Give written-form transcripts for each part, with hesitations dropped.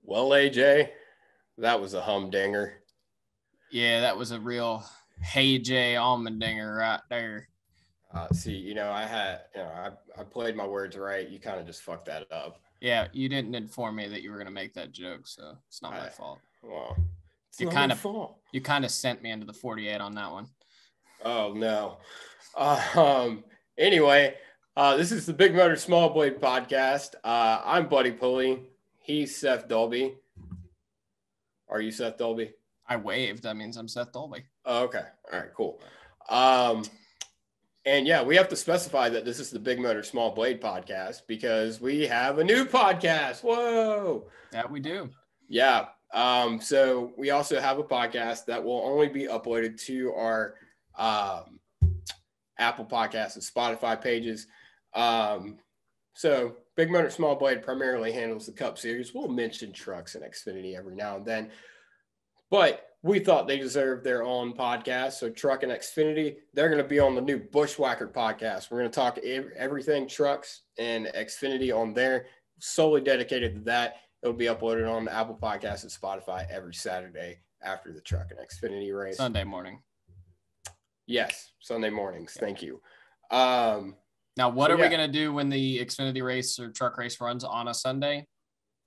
Well, AJ, that was a humdinger. Yeah, that was a real Hey J Almondinger right there. I played my words right. You kind of just fucked that up. Yeah, you didn't inform me that you were gonna make that joke, so it's not my I, fault. well, it's You not my kind of fault. you kind of sent me into the 48 on that one. Oh no. Anyway, this is the Big Motor Small Blade podcast. I'm Buddy Pulley. He's Seth Dolby. Are you Seth Dolby? I waved. That means I'm Seth Dolby. Oh, okay. All right. Cool. And yeah, we have to specify that this is the Big Motor Small Blade podcast because we have a new podcast. Whoa. That we do. Yeah. So we also have a podcast that will only be uploaded to our Apple Podcasts and Spotify pages. So Big Motor Small Blade primarily handles the Cup Series. We'll mention trucks and Xfinity every now and then, but we thought they deserved their own podcast. So Truck and Xfinity, they're going to be on the new Bushwhacker podcast. We're going to talk everything trucks and Xfinity on there, solely dedicated to that. It'll be uploaded on the Apple Podcasts and Spotify every Saturday after the Truck and Xfinity race. Sunday morning. Yes, Sunday mornings. Yeah. Thank you. Now, what are we going to do when the Xfinity race or truck race runs on a Sunday?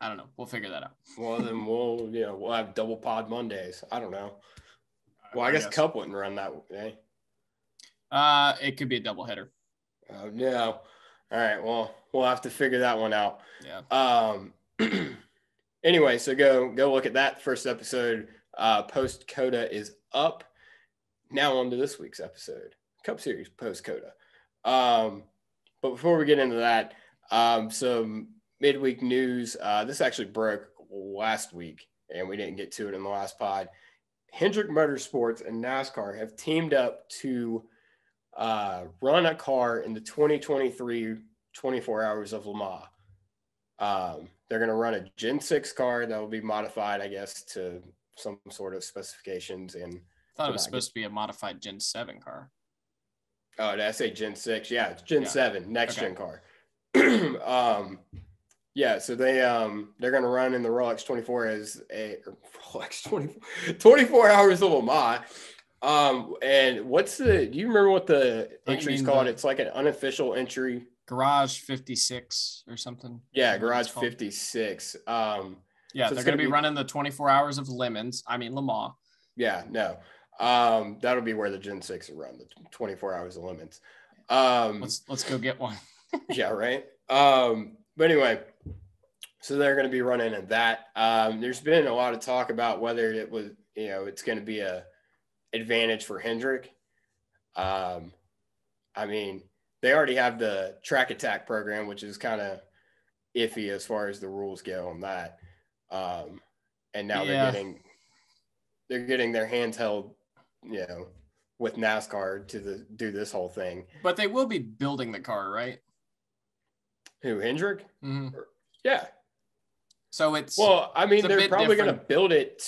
I don't know. We'll figure that out. Well, then we'll have double pod Mondays. I don't know. Well, I guess Cup wouldn't run that way. It could be a double header. Oh, no. All right. Well, we'll have to figure that one out. Yeah. Anyway, so go look at that first episode. Post COTA is up. Now on to this week's episode, Cup Series post COTA. But before we get into that, some midweek news. This actually broke last week, and we didn't get to it in the last pod. Hendrick Motorsports and NASCAR have teamed up to run a car in the 2023 24 Hours of Le Mans. They're going to run a Gen 6 car that will be modified, I guess, to some sort of specifications. And I thought it was supposed to be a modified Gen 7 car. Oh, did I say Gen 6? Yeah, it's Gen 7, next gen car. Yeah, so they're going to run in the Rolex 24 as a Rolex 24 Hours of Le Mans. And do you remember what the entry's called? It's like an unofficial entry. Garage 56 or something. Yeah, Garage 56. Yeah, so they're going to be running the 24 Hours of Le Mans. Yeah, no. That'll be where the Gen 6 will run, the 24 Hours of Le Mans. Let's go get one. Yeah, right. But anyway, so they're going to be running in that. There's been a lot of talk about whether it was, it's going to be a advantage for Hendrick. I mean, they already have the track attack program, which is kind of iffy as far as the rules go on that. And now they're getting their hands held, with NASCAR to do this whole thing. But they will be building the car, right? Who, Hendrick? Mm-hmm. Yeah. So they're probably going to build it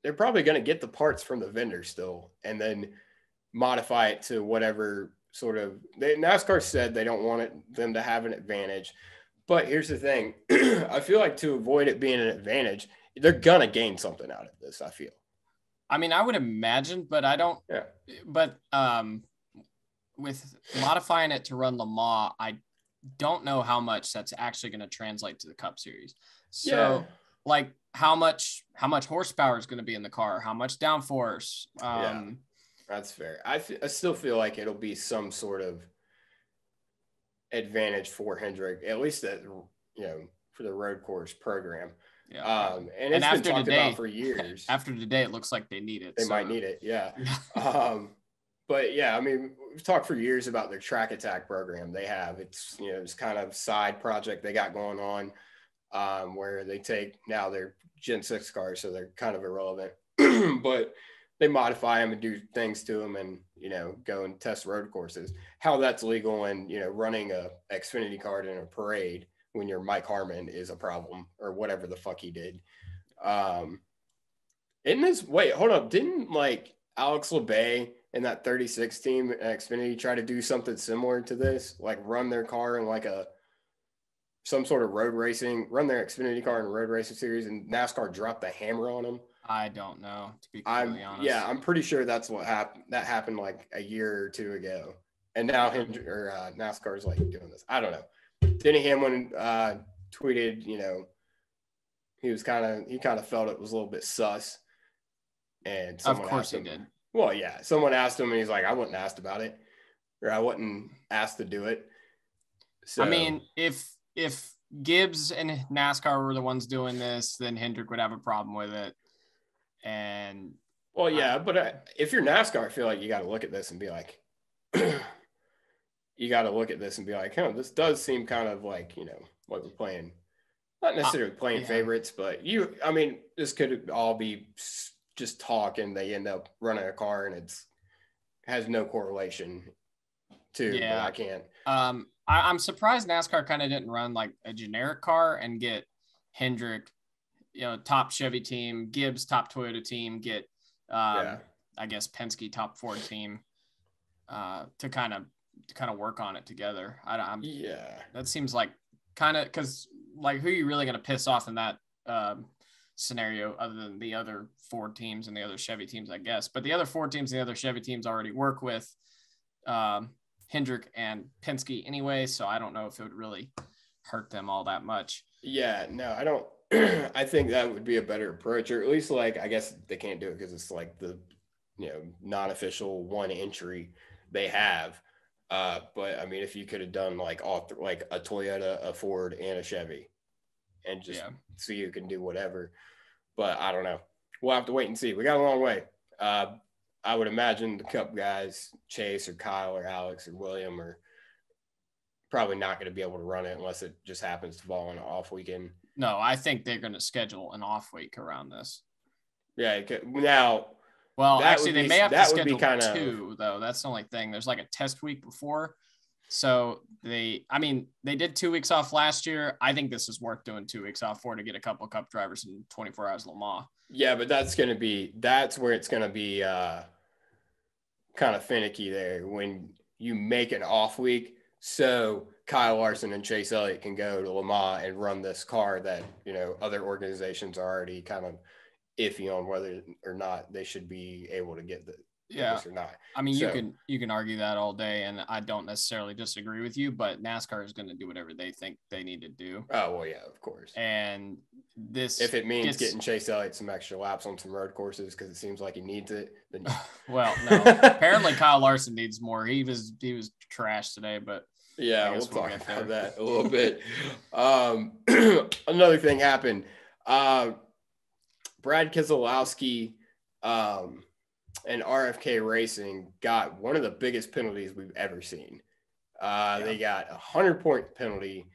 they're probably going to get the parts from the vendor still and then modify it to whatever sort of, NASCAR said they don't want them to have an advantage. But here's the thing. I feel like to avoid it being an advantage, they're going to gain something out of this, I feel. I mean, I would imagine, but I don't. Yeah. But with modifying it to run Le Mans, I don't know how much that's actually going to translate to the Cup Series. So, like, how much horsepower is going to be in the car? How much downforce? That's fair. I still feel like it'll be some sort of advantage for Hendrick, at least that for the road course program. Yeah. And it's been talked about for years. After today, it looks like they need it. They might need it, yeah. But yeah, I mean, we've talked for years about their track attack program. They have it's kind of side project they got going on, where they take now their Gen 6 cars, so they're kind of irrelevant, but they modify them and do things to them, and go and test road courses. How that's legal and running a Xfinity card in a parade when your Mike Harmon is a problem or whatever the fuck he did. Wait, hold up. Didn't like Alex LeBay and that 36 team at Xfinity try to do something similar to this? Like run their car in like a some sort of road racing, run their Xfinity car in a road racing series, and NASCAR dropped the hammer on them? I don't know, to be completely honest. Yeah, I'm pretty sure that's what happened. That happened like a year or two ago, and now NASCAR is like doing this. I don't know. Denny Hamlin tweeted, he kind of felt it was a little bit sus, and someone of course asked him, he did. Well, yeah, someone asked him, and he's like, I wasn't asked about it, or I wasn't asked to do it. So I mean, if Gibbs and NASCAR were the ones doing this, then Hendrick would have a problem with it. And well, yeah, but if you're NASCAR, I feel like you got to look at this and be like, this does seem kind of like, like we're playing, not necessarily playing favorites, but this could all be just talk, and they end up running a car, and it has no correlation to. Yeah, but I can't. I'm surprised NASCAR kind of didn't run like a generic car and get Hendrick, top Chevy team, Gibbs top Toyota team, get I guess Penske top Ford team to kind of work on it together. That seems like kind of, because like, who are you really going to piss off in that scenario other than the other Ford teams and the other Chevy teams, I guess. But the other Ford teams and the other Chevy teams already work with Hendrick and Penske anyway, so I don't know if it would really hurt them all that much. Yeah, no, I don't. I think that would be a better approach, or at least, like, I guess they can't do it because it's like the non-official one entry they have. But I mean, if you could have done like like a Toyota, a Ford, and a Chevy, and just so you can do whatever. But I don't know. We'll have to wait and see. We got a long way. I would imagine the Cup guys, Chase or Kyle or Alex or William, are probably not going to be able to run it unless it just happens to fall on an off weekend. No, I think they're going to schedule an off week around this. Yeah. Now, well, actually, they may have to schedule two, though. That's the only thing. There's like a test week before. So they did 2 weeks off last year. I think this is worth doing 2 weeks off for to get a couple of Cup drivers in 24 hours Le Mans. Yeah, but that's where it's going to be kind of finicky there when you make an off week. So Kyle Larson and Chase Elliott can go to Le Mans and run this car that, other organizations are already kind of iffy on whether or not they should be able to get this or not. I mean, you can argue that all day, and I don't necessarily disagree with you, but NASCAR is going to do whatever they think they need to do. Oh, well, yeah, of course. And if it means getting Chase Elliott some extra laps on some road courses because it seems like he needs it, then well, no. Apparently Kyle Larson needs more. He was trash today, but yeah, we'll talk about that a little bit. Another thing happened. Brad Keselowski and RFK Racing got one of the biggest penalties we've ever seen. They got a 100-point penalty.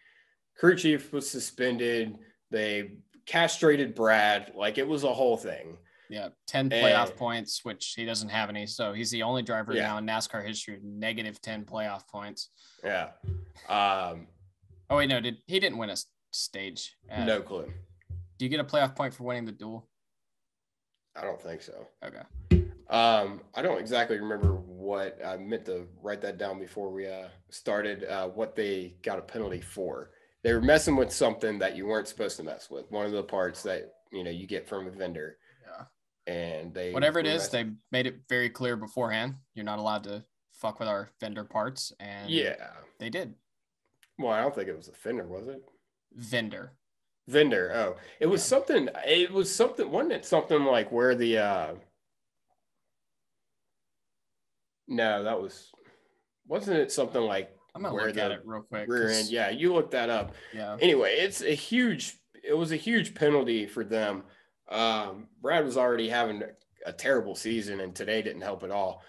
Crew chief was suspended. They castrated Brad. Like, it was a whole thing. Yeah, 10 playoff points, which he doesn't have any. So he's the only driver now in NASCAR history with negative 10 playoff points. Yeah. Oh, wait, no, he didn't win a stage. No clue. Do you get a playoff point for winning the duel? I don't think so. Okay. I don't exactly remember what I meant to write that down before we started, what they got a penalty for. They were messing with something that you weren't supposed to mess with. One of the parts that, you get from a vendor. Yeah. And whatever it is, they made it very clear beforehand. You're not allowed to fuck with our vendor parts. And they did. Well, I don't think it was a fender, was it? Vendor. Oh, it was something. It was something. Wasn't it something like where the no, wasn't it something like I'm gonna look at it real quick. Rear end. Yeah, you look that up. Yeah. Anyway, it was a huge penalty for them. Brad was already having a terrible season, and today didn't help at all.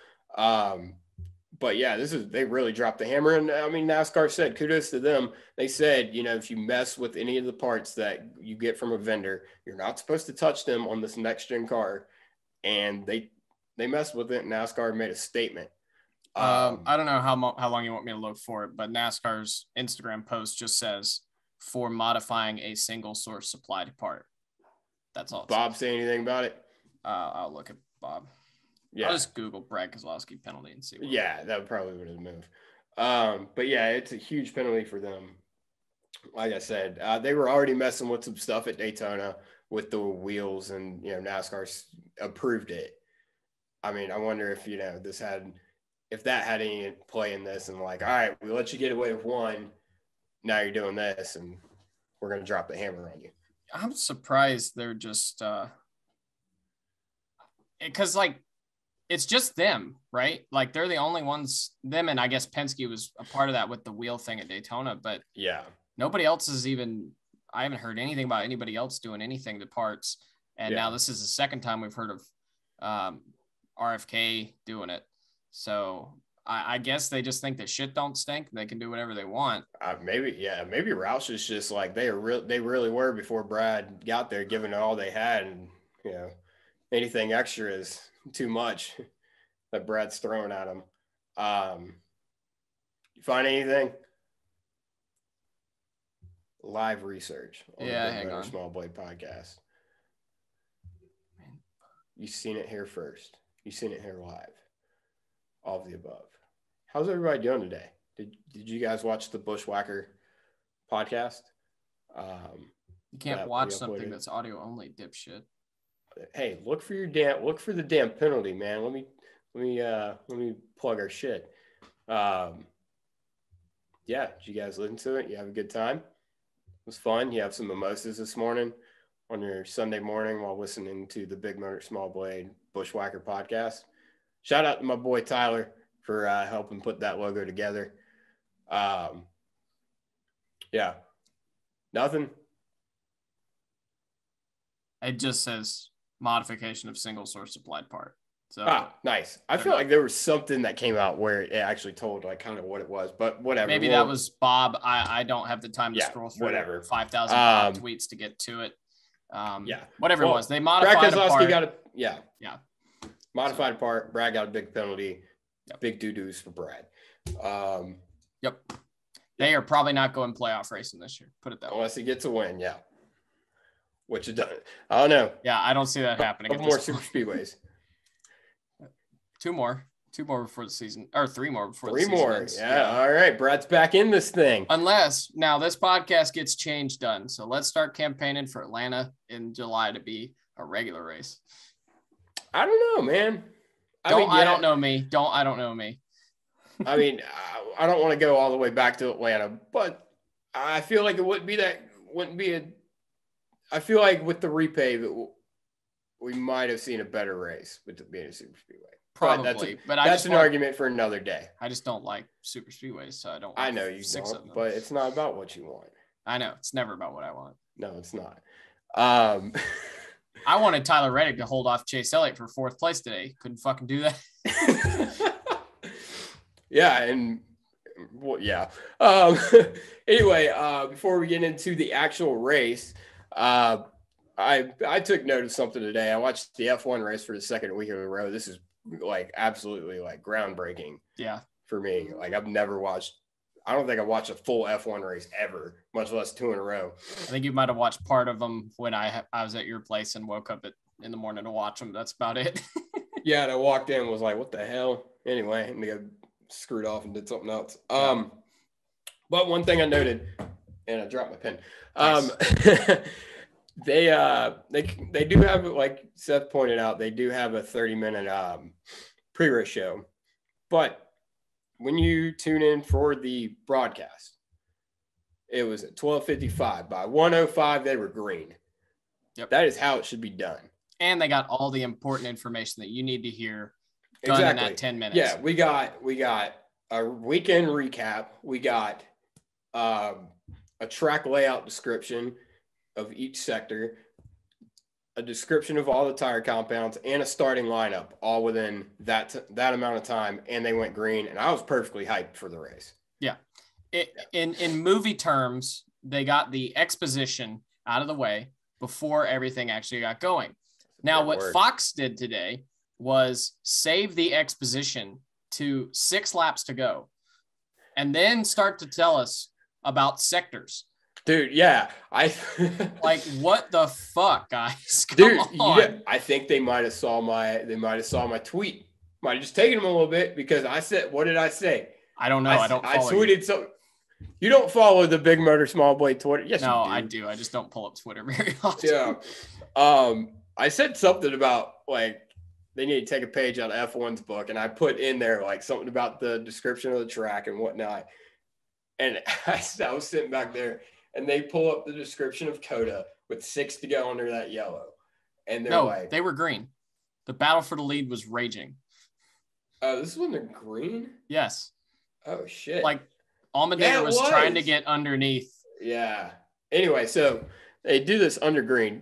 But yeah, they really dropped the hammer. And I mean, NASCAR said, kudos to them. They said, if you mess with any of the parts that you get from a vendor, you're not supposed to touch them on this next gen car. And they messed with it. And NASCAR made a statement. I don't know how long you want me to look for it, but NASCAR's Instagram post just says, for modifying a single source supplied part. That's all. Bob say anything about it? I'll look at Bob. Yeah. I'll just Google Brad Keselowski penalty and see. That would probably be the move. But yeah, it's a huge penalty for them. like I said, they were already messing with some stuff at Daytona with the wheels, and NASCAR approved it. I mean, I wonder if if that had any play in this, and like, all right, we let you get away with one, now you're doing this, and we're gonna drop the hammer on you. I'm surprised they're just because like it's just them, right? Like they're the only ones, them, and I guess Penske was a part of that with the wheel thing at Daytona, but yeah, nobody else is even. I haven't heard anything about anybody else doing anything to parts, and now this is the second time we've heard of RFK doing it. So I guess they just think that shit don't stink. They can do whatever they want. Maybe Roush is just like they really were before Brad got there, giving it all they had, and anything extra is too much that Brad's throwing at them. You find anything? Live research on the Big Motor Small Blade podcast. You've seen it here first. You've seen it here live. All of the above. How's everybody doing today? Did you guys watch the Bushwhacker podcast? You can't watch something that's audio only, dipshit. Hey, look for the damn penalty, man. Let me plug our shit. Did you guys listen to it? You have a good time? It was fun. You have some mimosas this morning on your Sunday morning while listening to the Big Motor Small Blade Bushwhacker podcast. Shout out to my boy Tyler for helping put that logo together. Nothing. It just says modification of single source supplied part. So nice. I feel like there was something that came out where it actually told like kind of what it was, but whatever. Maybe that was Bob. I don't have the time to scroll through 5,000 Bob tweets to get to it. Whatever it was, they modified a part. Modified a part. Brad got a big penalty. Yep. Big doo-doos for Brad. They are probably not going playoff racing this year. Put it that way. Unless he gets a win, which it doesn't. I don't know. Yeah, I don't see that happening. Couple more super speedways. Two more before the season, or three more before the season. Three more. Ends. Yeah. All right. Brad's back in this thing. Unless now this podcast gets changed done. So let's start campaigning for Atlanta in July to be a regular race. I don't know, man. I don't know me. I don't know me. I mean, I don't want to go all the way back to Atlanta, but I feel like it wouldn't be I feel like with the repave, we might have seen a better race with it being a super speedway. Probably, but that's an argument for another day. I just don't like super speedways, so I don't. I know you don't, but it's not about what you want. I know it's never about what I want. No, it's not. I wanted Tyler Reddick to hold off Chase Elliott for fourth place today. Couldn't fucking do that. Anyway, before we get into the actual race, I took note of something today. I watched the F1 race for the second week in a row. This is like absolutely like groundbreaking. Yeah. For me, like I don't think I watched a full F1 race ever, much less two in a row. I think you might have watched part of them when I was at your place and woke up in the morning to watch them. That's about it. Yeah, and I walked in and was like, what the hell? Anyway, and they got screwed off and did something else. But one thing I noted, and I dropped my pen. Nice. They do have, like Seth pointed out, they do have a 30-minute pre-race show. But when you tune in for the broadcast, it was at 12:55. By 1:05, they were green. Yep. That is how it should be done. And they got all the important information that you need to hear done in that 10 minutes. Yeah, we got a weekend recap. We got a track layout description of each sector, a description of all the tire compounds, and a starting lineup, all within that amount of time. And they went green, and I was perfectly hyped for the race. Yeah. In movie terms, they got the exposition out of the way before everything actually got going. Now, what Fox did today was save the exposition to 6 laps to go and then start to tell us about sectors. Dude, yeah. Like, what the fuck, guys? Come on. Yeah, I think they might have saw my tweet. Might have just taken them a little bit because I said, what did I say? I don't know. I don't follow tweeted something. You don't follow the Big Motor Small Blade Twitter? Yes, no, you do. I do. I just don't pull up Twitter very often. Yeah. I said something about like they need to take a page out of F1's book, and I put in there like something about the description of the track and whatnot. And I was sitting back there, and they pull up the description of COTA with 6 to go under that yellow, and they're like, they were green. The battle for the lead was raging. Oh, this is when they're green? Yes. Oh, shit. Like, Allmendinger was trying to get underneath. Yeah. Anyway, so they do this under green,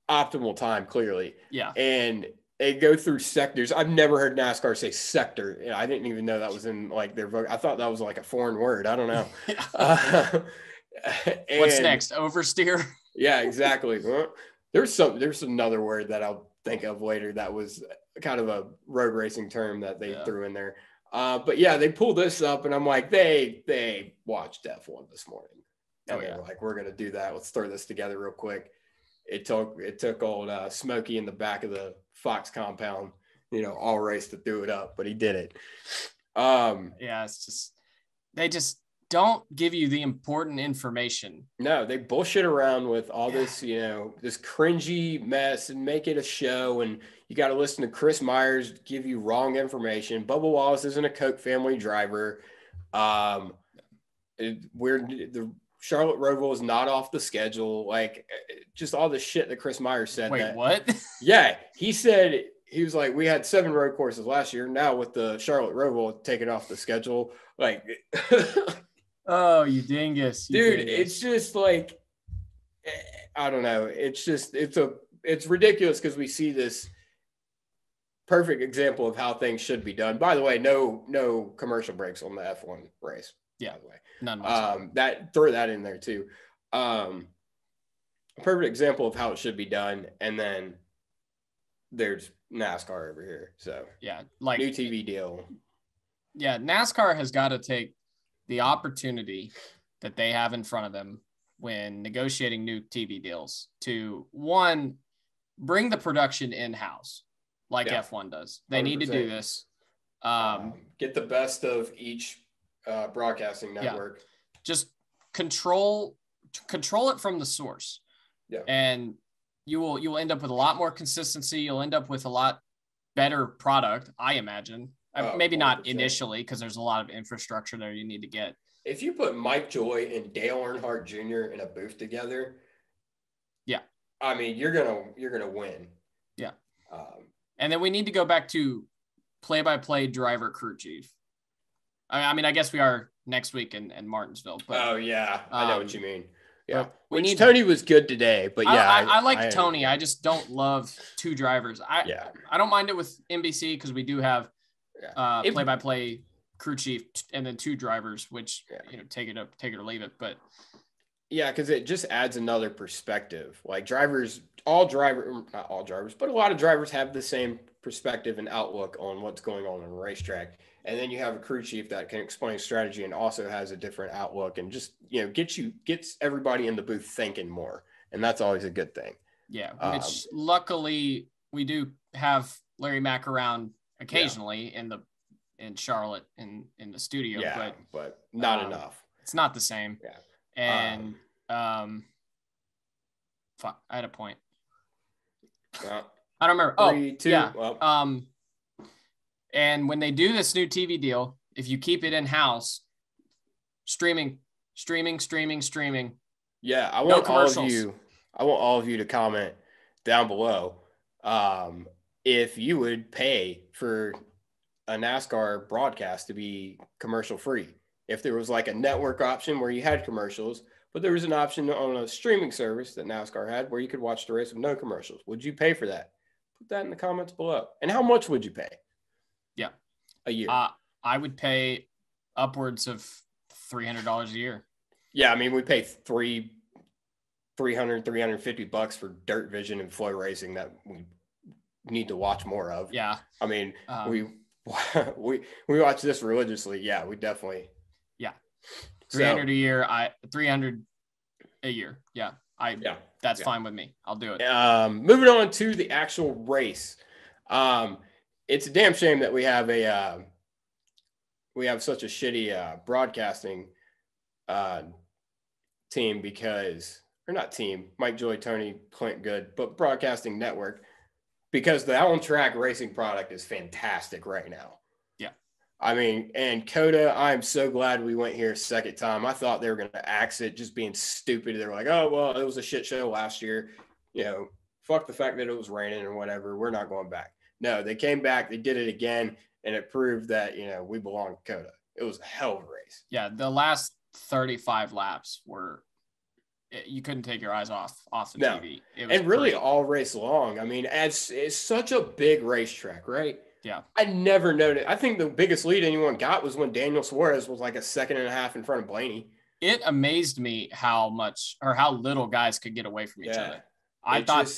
optimal time, clearly. Yeah. And they go through sectors. I've never heard NASCAR say sector. I didn't even know that was in, like, their vote. I thought that was, like, a foreign word. I don't know. What's next? Oversteer? Yeah, exactly. There's another word that I'll think of later that was kind of a road racing term that they threw in there. But yeah, they pulled this up, and I'm like, they watched F1 this morning, and they're like, we're gonna do that. Let's throw this together real quick. It took old Smokey in the back of the Fox compound, all race to do it up, but he did it. Yeah, it's just they just don't give you the important information. No, they bullshit around with all this, this cringy mess and make it a show. And you got to listen to Chris Myers give you wrong information. Bubba Wallace isn't a Koch family driver. The Charlotte Roval is not off the schedule. Like, just all the shit that Chris Myers said. Wait, what? Yeah, he said, he was like, we had 7 road courses last year. Now with the Charlotte Roval taken off the schedule, like. Oh, you dingus. Dude, it's just like, I don't know. It's just, it's ridiculous because we see this perfect example of how things should be done. By the way, no commercial breaks on the F1 race. Yeah. By the way. None. Throw that in there too. A perfect example of how it should be done. And then there's NASCAR over here. So yeah, like new TV deal. Yeah. NASCAR has got to take the opportunity that they have in front of them when negotiating new TV deals to, one, bring the production in-house like F1 does. They 100%. Need to do this. Get the best of each broadcasting network. Yeah. Just control it from the source. Yeah. And you will end up with a lot more consistency. You'll end up with a lot better product, I imagine. Maybe 100%. Not initially, because there's a lot of infrastructure there you need to get. If you put Mike Joy and Dale Earnhardt Jr. in a booth together, I mean, you're gonna win. Yeah. And then we need to go back to play-by-play driver crew chief. I mean, I guess we are next week in Martinsville. But, I know what you mean. Yeah, Tony was good today, but yeah, I like Tony. I just don't love 2 drivers. I don't mind it with NBC because we do have. Play-by-play crew chief and then 2 drivers, which take it or leave it. But because it just adds another perspective. Like not all drivers, but a lot of drivers have the same perspective and outlook on what's going on a racetrack. And then you have a crew chief that can explain strategy and also has a different outlook and just gets everybody in the booth thinking more, and that's always a good thing. Yeah, which luckily we do have Larry Mack around occasionally in Charlotte in the studio, but not enough. It's not the same. Yeah. And fuck, I had a point. I don't remember. 3, 2, yeah. Well. And when they do this new TV deal, if you keep it in house, streaming. Yeah, I want all of you to comment down below. If you would pay for a NASCAR broadcast to be commercial free, if there was like a network option where you had commercials, but there was an option on a streaming service that NASCAR had where you could watch the race with no commercials, would you pay for that? Put that in the comments below. And how much would you pay? Yeah. A year. I would pay upwards of $300 a year. Yeah. I mean, we pay $350 for Dirt Vision and Flow Racing that we need to watch more of. Yeah. I mean, we watch this religiously. Yeah, we definitely. Yeah. 300 a year. 300 a year. Yeah. That's fine with me. I'll do it. Moving on to the actual race. It's a damn shame that we have such a shitty broadcasting team not team, Mike Joy, Tony, Clint Good, but broadcasting network, because the on-track racing product is fantastic right now. Yeah. I mean, and COTA, I'm so glad we went here a second time. I thought they were going to axe it, just being stupid. They were like, oh, well, it was a shit show last year. Fuck the fact that it was raining and whatever. We're not going back. No, they came back. They did it again, and it proved that, we belong to COTA. It was a hell of a race. Yeah, the last 35 laps were – you couldn't take your eyes off the TV. It was really all race long. I mean, it's such a big racetrack, right? Yeah. I never noticed. I think the biggest lead anyone got was when Daniel Suarez was like a second and a half in front of Blaney. It amazed me how little guys could get away from each other. I thought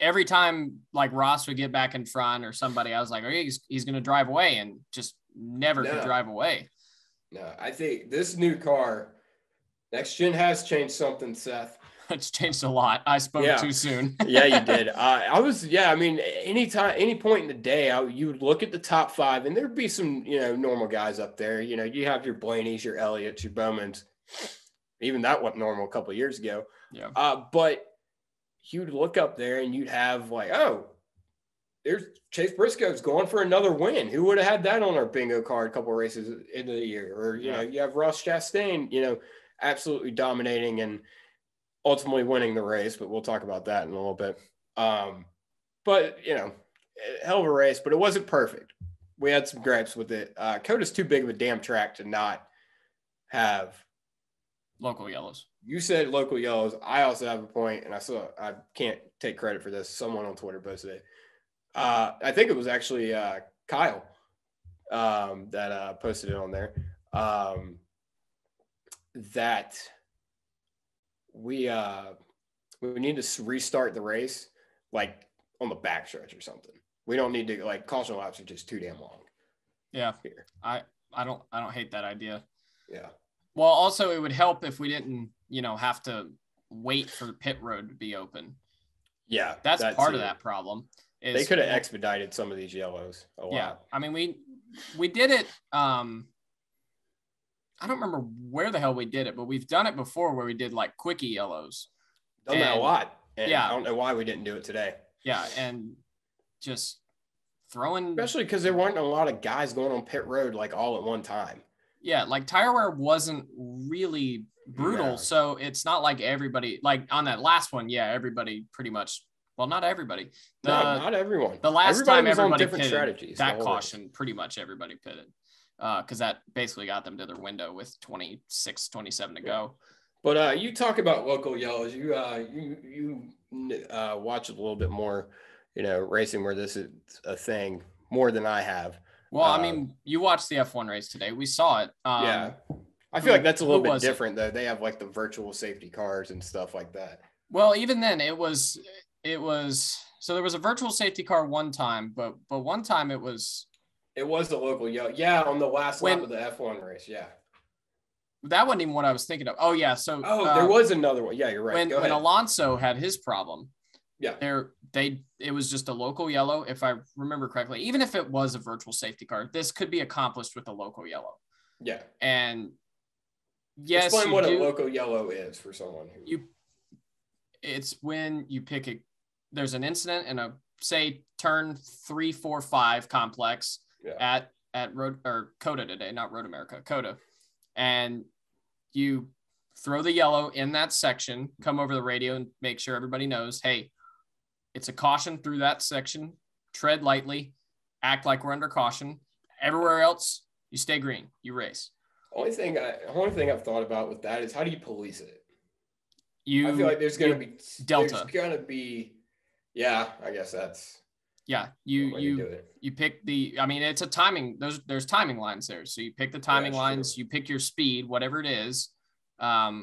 every time like Ross would get back in front or somebody, I was like, oh, he's going to drive away, and just never could drive away. No, I think this new car, next gen, has changed something, Seth. It's changed a lot. I spoke too soon. Yeah, you did. Any point in the day, you would look at the top 5, and there'd be some, normal guys up there. You have your Blaney's, your Elliott's, your Bowmans. Even that wasn't normal a couple of years ago. Yeah. But you'd look up there and you'd have like, oh, there's Chase Briscoe's going for another win. Who would have had that on our bingo card a couple of races into the year? Or, you have Ross Chastain, absolutely dominating and ultimately winning the race, but we'll talk about that in a little bit. But, hell of a race, but it wasn't perfect. We had some gripes with it. COTA's too big of a damn track to not have local yellows. You said local yellows. I also have a point, and I can't take credit for this. Someone on Twitter posted it. I think it was actually Kyle that posted it on there. That we need to restart the race like on the backstretch or something. We don't need to, like, caution laps are just too damn long. Yeah. Here. I don't hate that idea. Yeah. Well, also it would help if we didn't, have to wait for the pit road to be open. Yeah. That's part of that problem. They could have expedited some of these yellows a lot. Yeah. I mean, we did it. I don't remember where the hell we did it, but we've done it before where we did like quickie yellows. Done that a lot. And yeah. I don't know why we didn't do it today. Yeah. And just throwing. Especially because there weren't a lot of guys going on pit road like all at one time. Yeah. Like tire wear wasn't really brutal. No. So it's not like everybody, like on that last one. Yeah. Everybody pretty much. Well, not everybody. Not everyone. The last time everybody different pitted, strategies. That caution, pretty much everybody pitted. Because that basically got them to their window with 26, 27 to go. But you talk about local yellows. You watch a little bit more, racing where this is a thing more than I have. Well, I mean, you watched the F1 race today. We saw it. Yeah. I feel like that's a little bit different, though. They have like the virtual safety cars and stuff like that. Well, even then it was so there was a virtual safety car one time, but one time it was a local yellow. Yeah, on the last lap of the F1 race. Yeah. That wasn't even what I was thinking of. Oh, yeah. So there was another one. Yeah, you're right. When Alonso had his problem. Yeah. It was just a local yellow, if I remember correctly. Even if it was a virtual safety car, this could be accomplished with a local yellow. Yeah. And yes. Explain what a local yellow is for someone who it's when you pick there's an incident in a, say, turn 3, 4, 5 complex at Road or COTA today, not Road America, COTA. And you throw the yellow in that section, come over the radio and make sure everybody knows, hey, it's a caution through that section, tread lightly, act like we're under caution. Everywhere else, you stay green, you race. Only thing I've thought about with that is how do you police it? I feel like there's going to be Delta. There's going to be, yeah, I guess that's. Yeah, you pick the. I mean, it's a timing. There's timing lines there, so you pick the timing lines. True. You pick your speed, whatever it is. I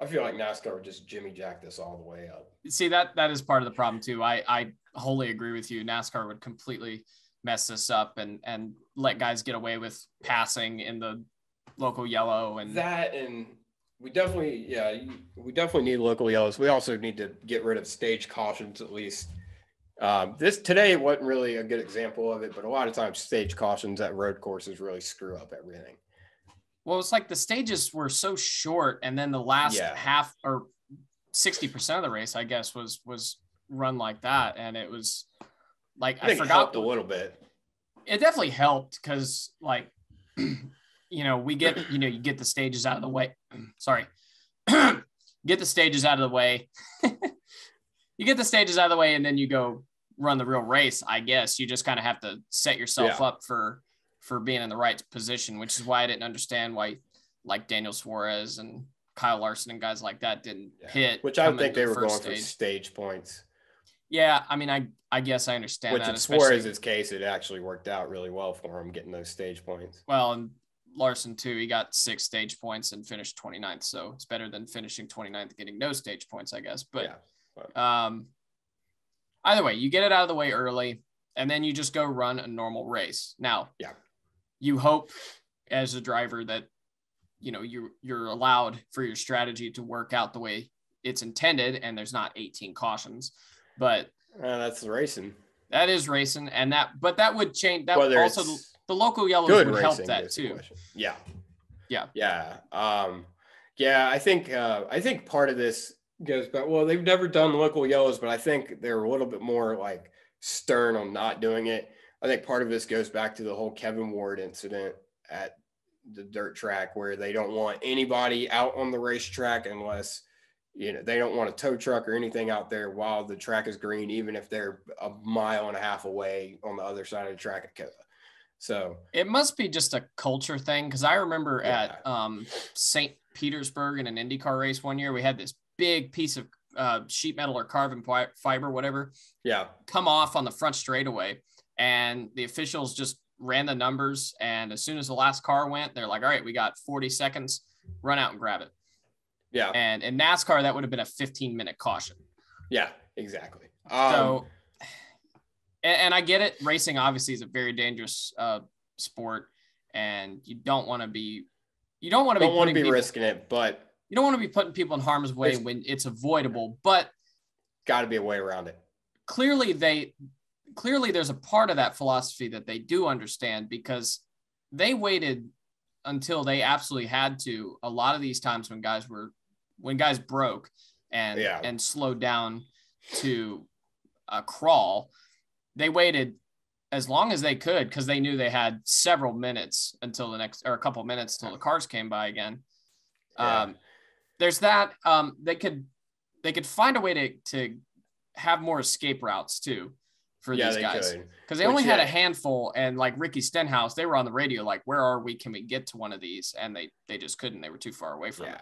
feel like NASCAR would just Jimmy Jack this all the way up. See, that is part of the problem too. I wholly agree with you. NASCAR would completely mess this up and let guys get away with passing in the local yellow and that and. We definitely need local yellows. We also need to get rid of stage cautions at least. This today wasn't really a good example of it, but a lot of times stage cautions at road courses really screw up everything. Well, it's like the stages were so short, and then the last half or 60% of the race, I guess, was run like that, and it was like I forgot it helped a little bit. It definitely helped because, like, we get you get the stages out of the way. Sorry, get the stages out of the way. You get the stages out of the way, and then you go run the real race. I guess you just kind of have to set yourself up for being in the right position, which is why I didn't understand why, like, Daniel Suarez and Kyle Larson and guys like that didn't hit. Which I think they were going for stage points. Yeah, I mean, I guess I understand that. Which in Suarez's case, it actually worked out really well for him getting those stage points. Well, and Larson too, he got 6 stage points and finished 29th, so it's better than finishing 29th and getting no stage points, I guess. But either way, you get it out of the way early, and then you just go run a normal race. Now, you hope as a driver that you're allowed for your strategy to work out the way it's intended, and there's not 18 cautions. But that's racing. That is racing, and that would change. That would also the local yellows would help that too. Yeah. I think part of this goes back. Well, they've never done local yellows, but I think they're a little bit more like stern on not doing it. I think part of this goes back to the whole Kevin Ward incident at the dirt track, where they don't want anybody out on the racetrack unless they don't want a tow truck or anything out there while the track is green, even if they're a mile and a half away on the other side of the track at COTA. So it must be just a culture thing, because I remember at St. Petersburg in an IndyCar race one year, we had this big piece of sheet metal or carbon fiber, whatever, come off on the front straightaway, and the officials just ran the numbers, and as soon as the last car went, they're like, all right, we got 40 seconds, run out and grab it. Yeah. And in NASCAR, that would have been a 15-minute caution. Yeah, exactly. So, and I get it. Racing obviously is a very dangerous sport, and you don't want to be risking it, but you don't want to be putting people in harm's way when it's avoidable, but got to be a way around it. Clearly there's a part of that philosophy that they do understand, because they waited until they absolutely had to. A lot of these times when guys broke and slowed down to a crawl, they waited as long as they could, because they knew they had several minutes until a couple minutes till the cars came by again. There's that. They could find a way to have more escape routes too for these guys, because they only had a handful, and like Ricky Stenhouse, they were on the radio like, where are we? Can we get to one of these? And they just couldn't. They were too far away from it.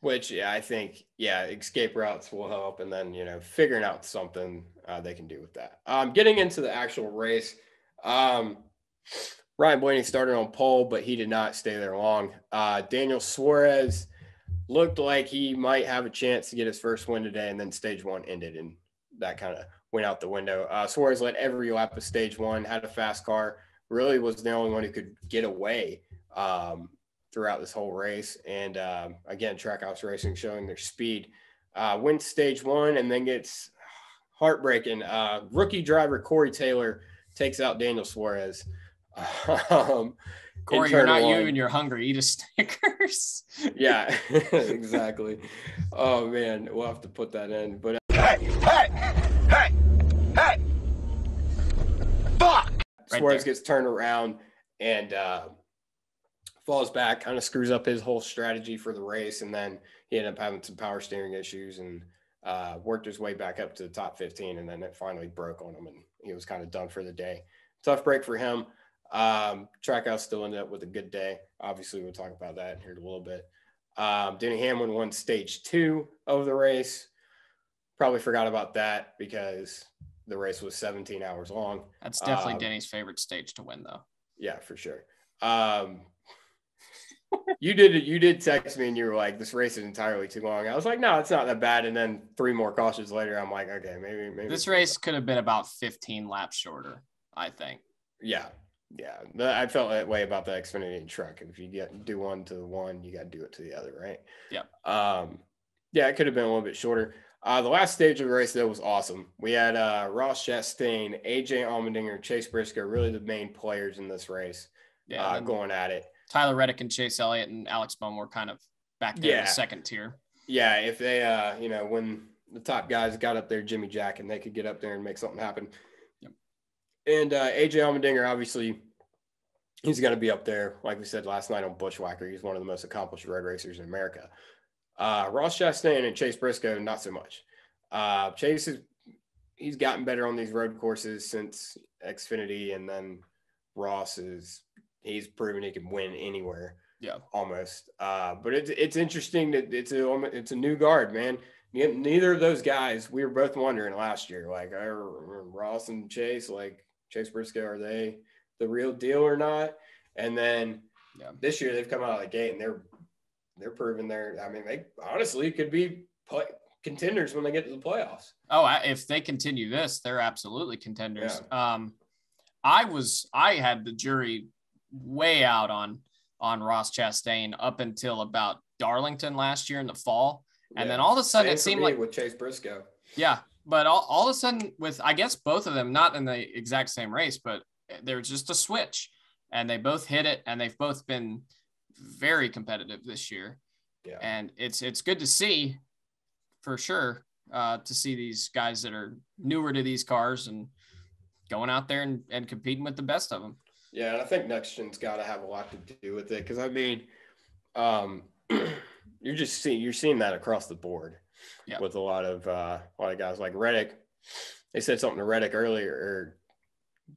Which, I think, escape routes will help. And then, figuring out something they can do with that. Getting into the actual race, Ryan Blaney started on pole, but he did not stay there long. Daniel Suarez looked like he might have a chance to get his first win today, and then stage one ended, and that kind of went out the window. Suarez led every lap of stage one, had a fast car, really was the only one who could get away throughout this whole race. And again, Trackhouse Racing showing their speed. Wins stage one, and then gets heartbreaking. Rookie driver Corey Taylor takes out Daniel Suarez. Corey, you're not you and you're hungry. Eat a Snickers. Yeah, exactly. Oh, man, we'll have to put that in. But hey! Fuck! Suarez gets turned around and falls back, kind of screws up his whole strategy for the race, and then he ended up having some power steering issues and worked his way back up to the top 15, and then it finally broke on him, and he was kind of done for the day. Tough break for him. Trackhouse still ended up with a good day. Obviously, we'll talk about that here in a little bit. Denny Hamlin won stage 2 of the race. Probably forgot about that because the race was 17 hours long. That's definitely Denny's favorite stage to win, though. Yeah, for sure. You did text me and you were like, this race is entirely too long. I was like, no, it's not that bad. And then 3 more cautions later, I'm like, okay, maybe this race could have been about 15 laps shorter, I think. Yeah. I felt that way about the Xfinity truck. If you do one to one, you got to do it to the other, right? Yeah. It could have been a little bit shorter. The last stage of the race, though, was awesome. We had Ross Chastain, AJ Allmendinger, Chase Briscoe, really the main players in this race, going at it. Tyler Reddick and Chase Elliott and Alex Bowman were kind of back there in the second tier. Yeah, if they, when the top guys got up there, Jimmy Jack, and they could get up there and make something happen. Yep. And AJ Allmendinger, obviously, he's going to be up there. Like we said last night on Bushwhacker, he's one of the most accomplished road racers in America. Ross Chastain and Chase Briscoe, not so much. Chase he's gotten better on these road courses since Xfinity, and then Ross he's proven he can win anywhere. Yeah, almost. But it's interesting that it's a new guard, man. Neither of those guys, we were both wondering last year, like, are Ross and Chase, like Chase Briscoe, are they the real deal or not? And then this year they've come out of the gate and they're proving they honestly could be contenders when they get to the playoffs. Oh, if they continue this, they're absolutely contenders. Yeah. I had the jury way out on Ross Chastain up until about Darlington last year in the fall. And then all of a sudden it seemed like with Chase Briscoe. Yeah. But all of a sudden with, I guess, both of them, not in the exact same race, but there's just a switch and they both hit it and they've both been very competitive this year. Yeah. And it's good to see for sure, to see these guys that are newer to these cars and going out there and competing with the best of them. Yeah, and I think next gen's got to have a lot to do with it because you're seeing that across the board with a lot of guys like Reddick. They said something to Reddick earlier, or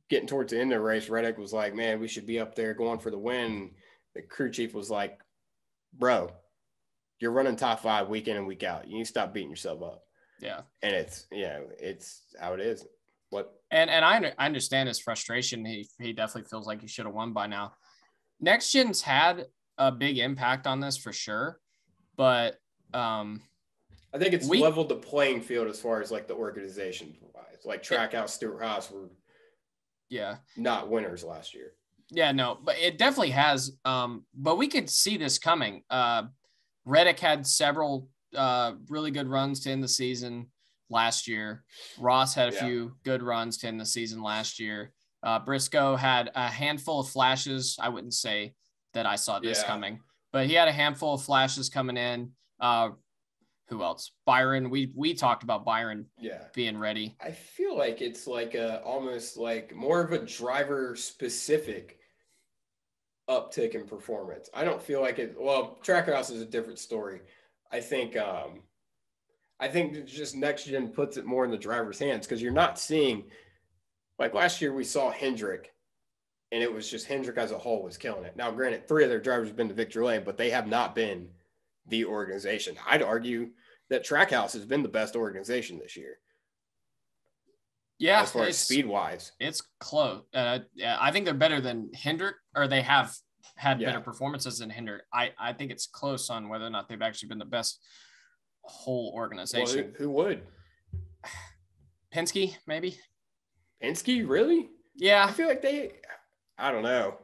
getting towards the end of the race. Reddick was like, "Man, we should be up there going for the win." The crew chief was like, "Bro, you're running top 5 week in and week out. You need to stop beating yourself up." Yeah, and it's how it is. And I understand his frustration. He definitely feels like he should have won by now. Next gen's had a big impact on this for sure, but I think it's leveled the playing field as far as like the organization wise. Like Trackhouse, Stewart Haas were not winners last year. Yeah, no, but it definitely has. But we could see this coming. Reddick had several really good runs to end the season last year. Ross had a few good runs to end the season last year. Briscoe had a handful of flashes. I wouldn't say that I saw this coming, but he had a handful of flashes coming in. Who else? Byron. We talked about Byron being ready. I feel like it's like almost like more of a driver specific uptick in performance. I don't feel like it. Well, Trackhouse is a different story. I think just next gen puts it more in the driver's hands because you're not seeing, like last year we saw Hendrick and it was just Hendrick as a whole was killing it. Now, granted, 3 of their drivers have been to victory lane, but they have not been the organization. I'd argue that Trackhouse has been the best organization this year. Yeah. As far as speed wise, it's close. I think they're better than Hendrick, or they have had better performances than Hendrick. I think it's close on whether or not they've actually been the best whole organization. Well, who would? Penske, maybe. Penske, really? Yeah. I feel like I don't know.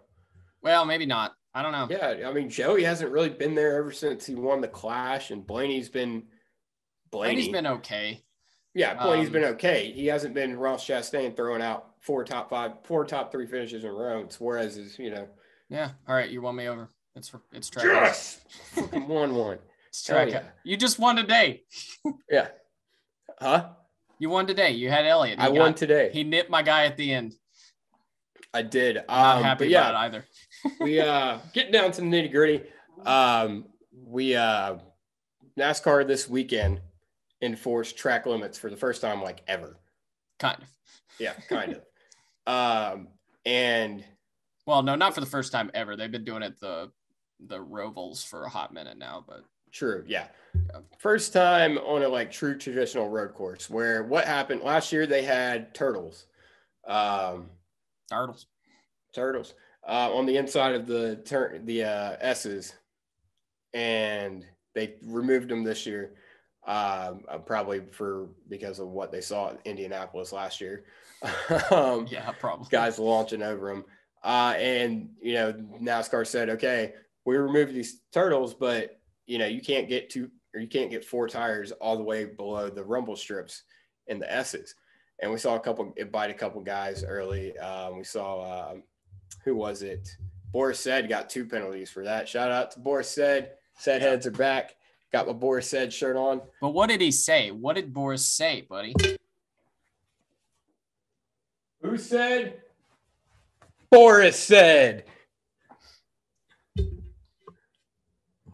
Well, maybe not. I don't know. Yeah, I mean, Joey hasn't really been there ever since he won the Clash, and Blaney's been okay. Yeah, Blaney's been okay. He hasn't been Ross Chastain throwing out 4 top 3 finishes in a row. Suarez is, Yeah. All right, you won me over. It's track. Yes. 1-1. You just won today. Yeah. Huh? You won today. You had Elliott. I won today. He nipped my guy at the end. I did. Not happy about it either. We getting down to the nitty gritty. We NASCAR this weekend enforced track limits for the first time like ever. Kind of. Yeah, kind of. And well, no, not for the first time ever. They've been doing it the Rovals for a hot minute now, but true, yeah. First time on a like true traditional road course where what happened last year they had turtles. Turtles on the inside of the S's, and they removed them this year. Probably because of what they saw in Indianapolis last year. Yeah, probably. Guys launching over them. And, NASCAR said, okay, we removed these turtles, but, you can't get 4 tires all the way below the rumble strips in the S's. And we saw it bite a couple guys early. We saw, who was it? Boris Said got 2 penalties for that. Shout out to Boris Said. Said heads are back. Got my Boris Said shirt on. But what did he say? What did Boris say, buddy? Who said? Boris Said.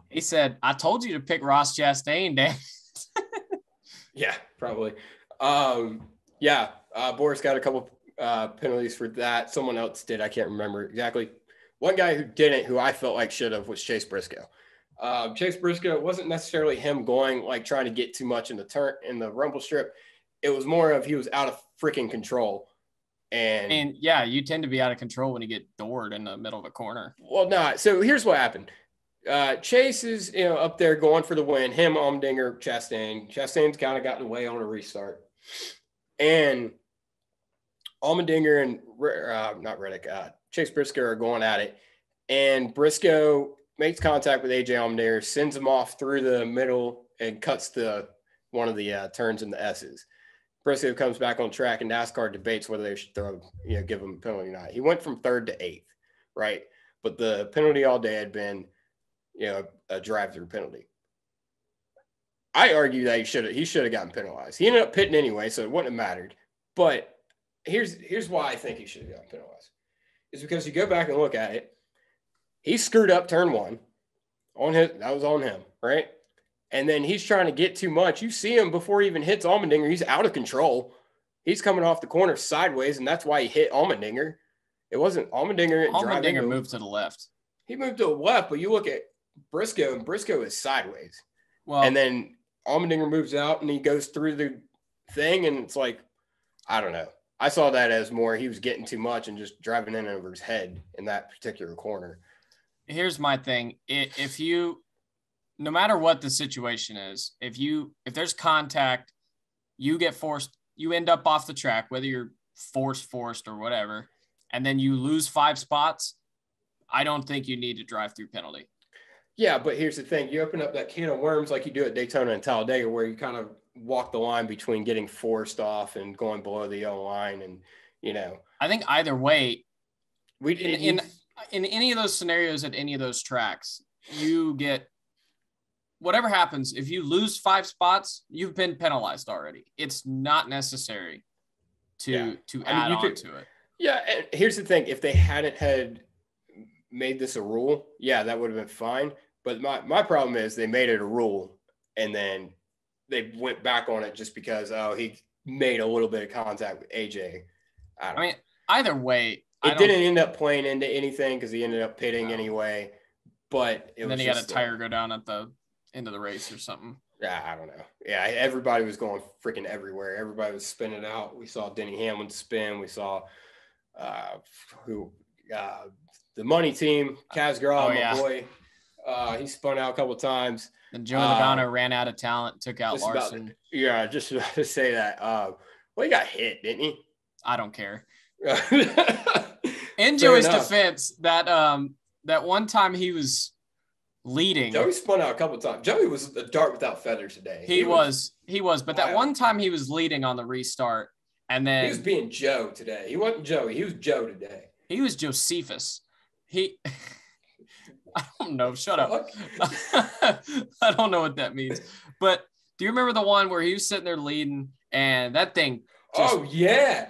He said, I told you to pick Ross Chastain, Dan. Yeah, probably. Boris got a couple penalties for that. Someone else did. I can't remember exactly. One guy who didn't, who I felt like should have, was Chase Briscoe. Chase Briscoe, it wasn't necessarily him going, like, trying to get too much in the rumble strip. It was more of he was out of freaking control. And yeah, you tend to be out of control when you get doored in the middle of a corner. Well, not. So here's what happened. Chase is, up there going for the win. Him, Allmendinger, Chastain. Chastain's kind of gotten away on a restart. And Allmendinger and not Reddick, Chase Briscoe are going at it. And Briscoe makes contact with AJ Allmendinger, sends him off through the middle and cuts one of the turns in the S's. Briscoe comes back on track, and NASCAR debates whether they should give him a penalty or not. He went from 3rd to 8th, right? But the penalty all day had been, a drive-through penalty. I argue that he should have gotten penalized. He ended up pitting anyway, so it wouldn't have mattered. But here's why I think he should have gotten penalized. Is because you go back and look at it, he screwed up turn 1 that was on him, right? And then he's trying to get too much. You see him before he even hits Allmendinger. He's out of control. He's coming off the corner sideways, and that's why he hit Allmendinger. It wasn't Allmendinger. Allmendinger moved to the left. He moved to the left, but you look at Briscoe, and Briscoe is sideways. Well, and then Allmendinger moves out, and he goes through the thing, and it's like, I don't know. I saw that as more he was getting too much and just driving in over his head in that particular corner. Here's my thing. No matter what the situation is, if there's contact, you end up off the track, whether you're forced or whatever, and then you lose 5 spots, I don't think you need a drive-through penalty. Yeah, but here's the thing. You open up that can of worms like you do at Daytona and Talladega, where you kind of walk the line between getting forced off and going below the yellow line. And, I think either way, in any of those scenarios at any of those tracks, you get whatever happens. If you lose 5 spots, you've been penalized already. It's not necessary to add on to it. Yeah, and here's the thing. If they hadn't had made this a rule, yeah, that would have been fine. But my problem is they made it a rule, and then they went back on it just because, he made a little bit of contact with AJ. I mean, either way. It didn't end up playing into anything because he ended up pitting anyway. But then he had a tire go down at the end of the race or something. Yeah, I don't know. Yeah, everybody was going freaking everywhere. Everybody was spinning out. We saw Denny Hamlin spin. We saw the money team, Kaz Grau, my boy. He spun out a couple of times. And Joey Logano ran out of talent, took out Larson. Just to say that. He got hit, didn't he? I don't care. In Joey's defense, that one time he was leading. Joey spun out a couple of times. Joey was a dart without feathers today. He was. But that one time he was leading on the restart, and then he was being Joe today. He wasn't Joey. He was Joe today. He was Josephus. I don't know. Shut up. I don't know what that means. But do you remember the one where he was sitting there leading and that thing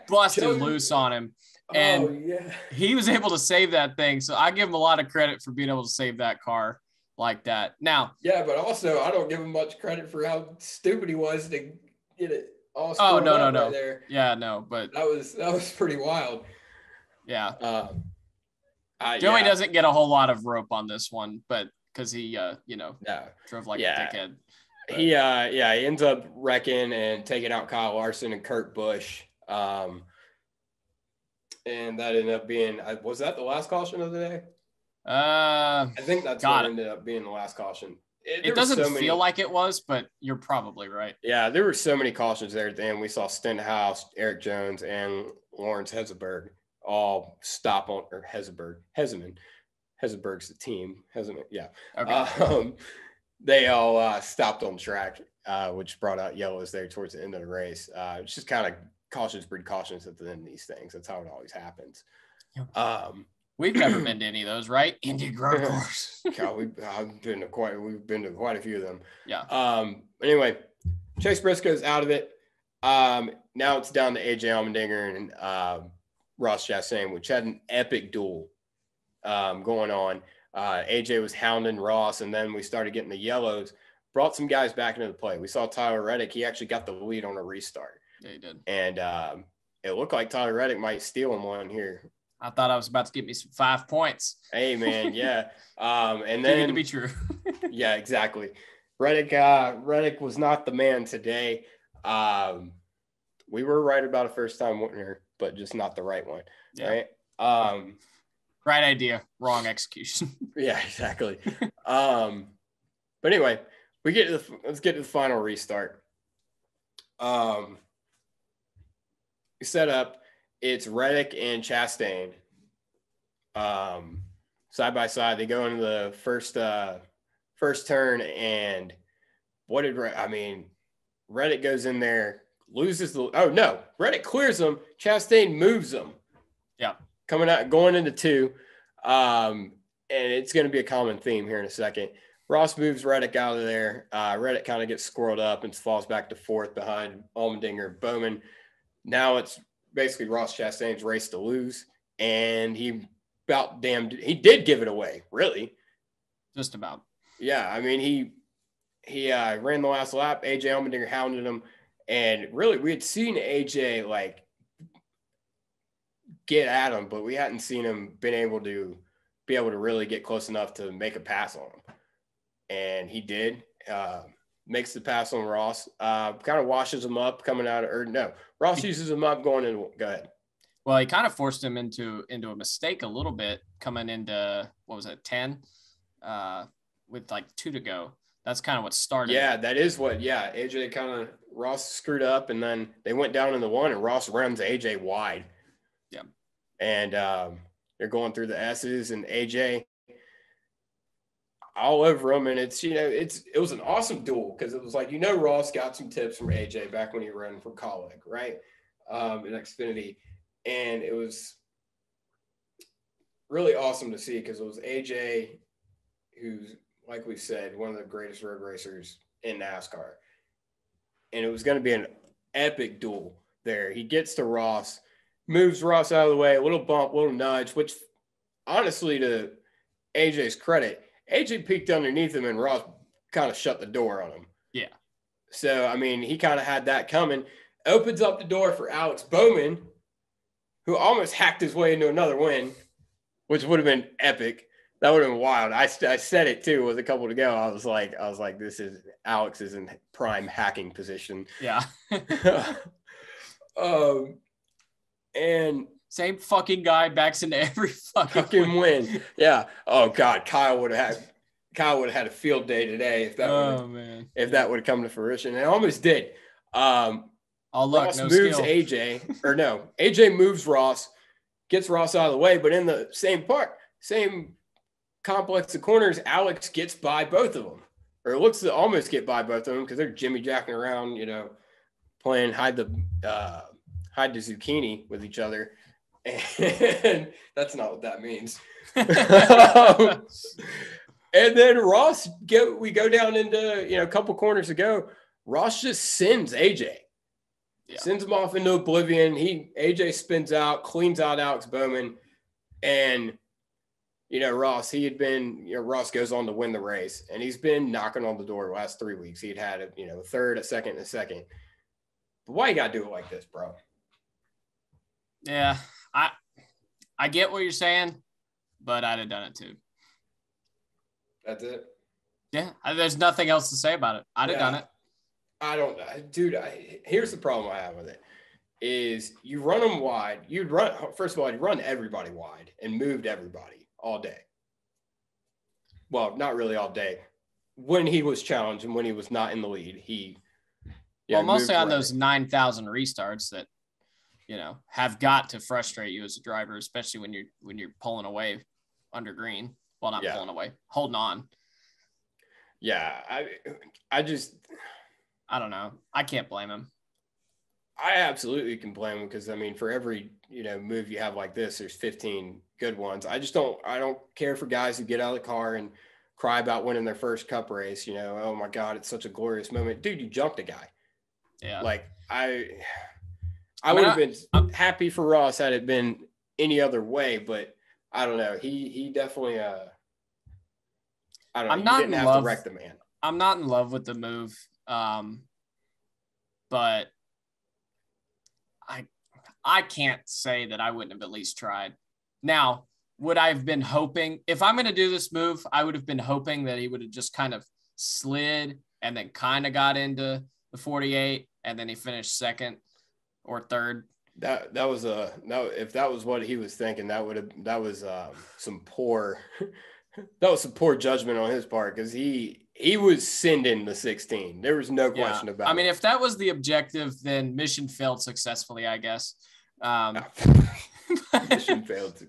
busted loose on him? And he was able to save that thing. So I give him a lot of credit for being able to save that car like that. Now, yeah, but also I don't give him much credit for how stupid he was to get it all. No. Right there. Yeah, no, but that was pretty wild. Yeah. Joey doesn't get a whole lot of rope on this one, but because he, drove like a dickhead. But he ends up wrecking and taking out Kyle Larson and Kurt Busch. And that ended up being, was that the last caution of the day? I think that's what ended up being the last caution. It doesn't feel like it was, but you're probably right. Yeah, there were so many cautions there at the end. We saw Stenhouse, Eric Jones, and Lawrence Hesselberg all stop on, or Heseman. Heselberg's the team. Heseman, yeah. Okay. They all stopped on track, which brought out yellows there towards the end of the race. It's just kind of cautions breed cautions at the end of these things. That's how it always happens. Yep. We've never been to any of those, right? Indian Road Course. God, we've been to quite a few of them. Yeah. Anyway, Chase Briscoe's out of it. Now it's down to AJ Allmendinger and Ross Chastain, which had an epic duel going on. AJ was hounding Ross, and then we started getting the yellows. Brought some guys back into the play. We saw Tyler Reddick. He actually got the lead on a restart. Yeah, he did. And it looked like Tyler Reddick might steal him one here. I thought I was about to get me some 5 points. Hey, man, yeah. And then to be true. Yeah, exactly. Reddick was not the man today. We were right about a first-time winner, but just not the right one, right? Right idea, wrong execution. Yeah, exactly. But anyway, let's get to the final restart. Set up. It's Reddick and Chastain side by side. They go into the first turn, and Reddick goes in there, loses Reddick clears them. Chastain moves them. Yeah. Going into 2. And it's going to be a common theme here in a second. Ross moves Reddick out of there. Reddick kind of gets squirreled up and falls back to 4th behind Allmendinger, Bowman. Now it's basically Ross Chastain's race to lose, and he did give it away, really. Just about. Yeah, I mean, he ran the last lap. AJ Allmendinger hounded him, and really we had seen AJ like get at him, but we hadn't seen him be able to really get close enough to make a pass on him, and he did. Makes the pass on Ross, kind of washes him up coming out Ross uses him up going in. Go ahead. Well, he kind of forced him into a mistake a little bit coming into, 10 with like 2 to go. That's kind of what started. Yeah, that is what, AJ Ross screwed up, and then they went down in the 1, and Ross runs AJ wide. Yeah. And they're going through the S's, and AJ all over him, and it was an awesome duel because it was like, Ross got some tips from AJ back when he ran from Colleague, right? In Xfinity, and it was really awesome to see because it was AJ, who's, like we said, one of the greatest road racers in NASCAR, and it was going to be an epic duel there. He gets to Ross, moves Ross out of the way, a little bump, a little nudge, which honestly, to AJ's credit, AJ peeked underneath him, and Ross kind of shut the door on him. Yeah. So, I mean, he kind of had that coming. Opens up the door for Alex Bowman, who almost hacked his way into another win, which would have been epic. That would have been wild. I said it, too, with a couple to go. I was like, Alex is in prime hacking position. Yeah. And same fucking guy backs into every fucking win. Yeah. Oh God, Kyle would have had a field day today if that would have come to fruition. And it almost did. Ross moves skill. AJ moves Ross, gets Ross out of the way, but in the same complex of corners, Alex gets by both of them, or looks to almost get by both of them because they're jimmy jacking around, playing hide the zucchini with each other. And that's not what that means. And then Ross, we go down into, a couple corners ago. Ross just sends AJ. Yeah. Sends him off into oblivion. AJ spins out, cleans out Alex Bowman. And, Ross, Ross goes on to win the race. And he's been knocking on the door the last 3 weeks. He'd had a third, a second, and a second. But why you got to do it like this, bro? Yeah. I get what you're saying, but I'd have done it too. That's it? Yeah. There's nothing else to say about it. I'd have done it. I don't know. Dude, here's the problem I have with it is you run them wide. First of all, you run everybody wide and moved everybody all day. Well, not really all day. When he was challenged and when he was not in the lead, mostly on those 9,000 restarts that, have got to frustrate you as a driver, especially when you're pulling away under green. Well, not pulling away, holding on. Yeah, I don't know. I can't blame him. I absolutely can blame him because, I mean, for every, move you have like this, there's 15 good ones. I don't care for guys who get out of the car and cry about winning their first cup race. Oh my God, it's such a glorious moment. Dude, you jumped a guy. Yeah. Like I would have been happy for Ross had it been any other way, but I don't know. He definitely, I don't know. You didn't have to wreck the man. I'm not in love with the move. But I can't say that I wouldn't have at least tried. Now, would I have been hoping if I'm going to do this move, I would have been hoping that he would have just kind of slid and then kind of got into the 48 and then he finished second or third. If that was what he was thinking, that was some poor judgment on his part because he was sending the 16. There was no question about it. I mean, if that was the objective, then mission failed successfully, I guess. Mission failed.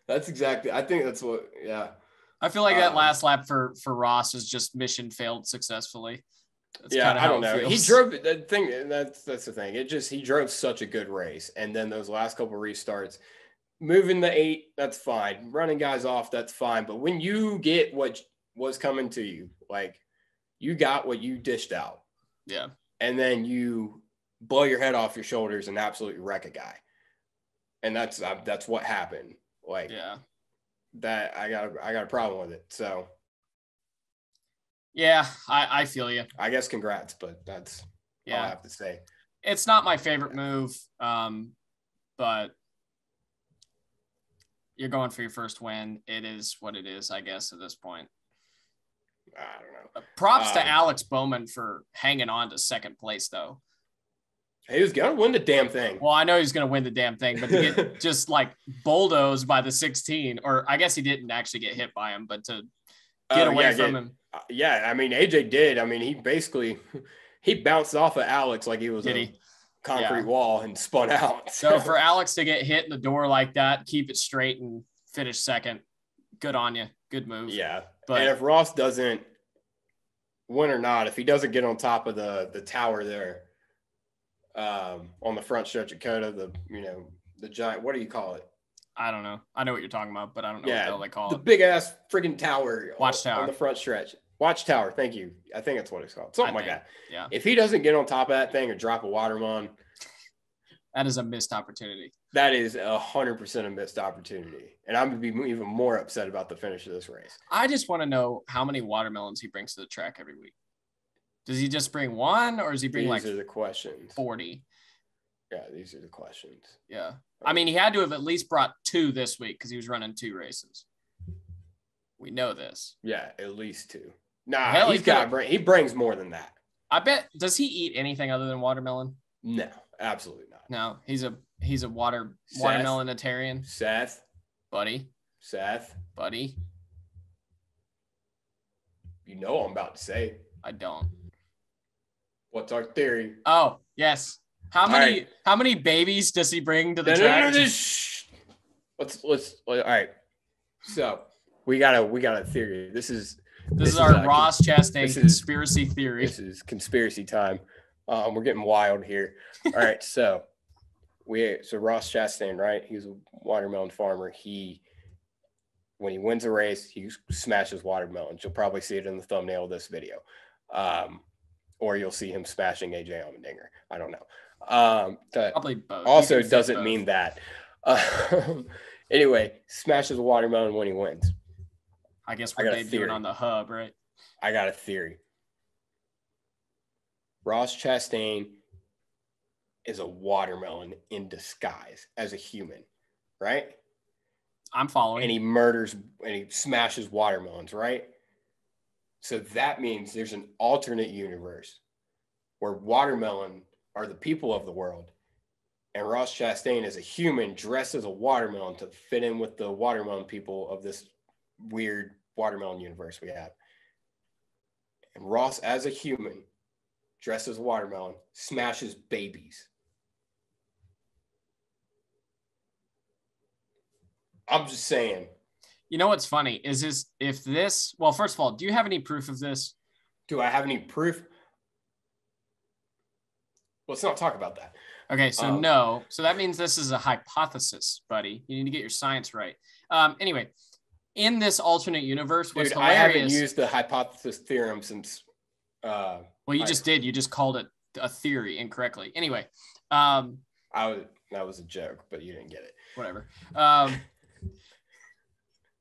That's exactly. I think that's what. Yeah. I feel like that last lap for Ross is just mission failed successfully. That's I don't know. He drove the thing. That's the thing. He drove such a good race, and then those last couple restarts, moving the 8, that's fine. Running guys off, that's fine. But when you get what was coming to you, like you got what you dished out, yeah, and then you blow your head off your shoulders and absolutely wreck a guy, and that's what happened. Like, yeah, that I got a problem with it. So. Yeah, I feel you. I guess congrats, but that's all I have to say. It's not my favorite move, but you're going for your first win. It is what it is, I guess, at this point. I don't know. Props to Alex Bowman for hanging on to second place, though. He was going to win the damn thing. Well, I know he's going to win the damn thing, but to get just like bulldozed by the 16, or I guess he didn't actually get hit by him, but to get away from him. Yeah, I mean, AJ did. I mean, he bounced off of Alex like he was concrete wall and spun out. So for Alex to get hit in the door like that, keep it straight and finish second, good on you. Good move. Yeah. But and if Ross doesn't win or not, if he doesn't get on top of the tower there on the front stretch of COTA, the giant, what do you call it? I don't know. I know what you're talking about, but I don't know what the hell they call it. The big ass freaking tower. Watchtower. On the front stretch. Watchtower. Thank you. I think that's what it's called. Something like that. Yeah. If he doesn't get on top of that thing or drop a watermelon, that is a missed opportunity. That is 100% a missed opportunity. And I'm going to be even more upset about the finish of this race. I just want to know how many watermelons he brings to the track every week. Does he just bring one or does he bring These are the questions. 40? Yeah, these are the questions. Yeah. I mean, he had to have at least brought 2 this week because he was running 2 races. We know this. Yeah, at least 2. Nah, he brings more than that. I bet. Does he eat anything other than watermelon? No, absolutely not. No, he's a watermelonitarian. Seth. Buddy. You know what I'm about to say. I don't. What's our theory? Oh, yes. How many babies does he bring to the track? Let's all right. So we got a theory. This is our Ross Chastain conspiracy theory. This is conspiracy time. We're getting wild here. All right, so Ross Chastain, right? He's a watermelon farmer. When he wins a race, he smashes watermelons. You'll probably see it in the thumbnail of this video. Or you'll see him smashing AJ Allmendinger. I don't know. That probably both. Also doesn't mean that. Anyway, smashes a watermelon when he wins. I guess we're debuting on the hub, right? I got a theory. Ross Chastain is a watermelon in disguise as a human, right? I'm following. And he smashes watermelons, right? So that means there's an alternate universe where watermelon are the people of the world, and Ross Chastain is a human dressed as a watermelon to fit in with the watermelon people of this weird watermelon universe we have. And Ross, as a human, dressed as a watermelon, smashes babies. I'm just saying. You know what's funny is well, first of all, do you have any proof of this? Do I have any proof? Let's not talk about that. Okay, so no. So that means this is a hypothesis, buddy. You need to get your science right. Anyway, in this alternate universe, what's hilarious... I haven't used the hypothesis theorem since... well, you just did. You just called it a theory incorrectly. Anyway. That was a joke, but you didn't get it. Whatever.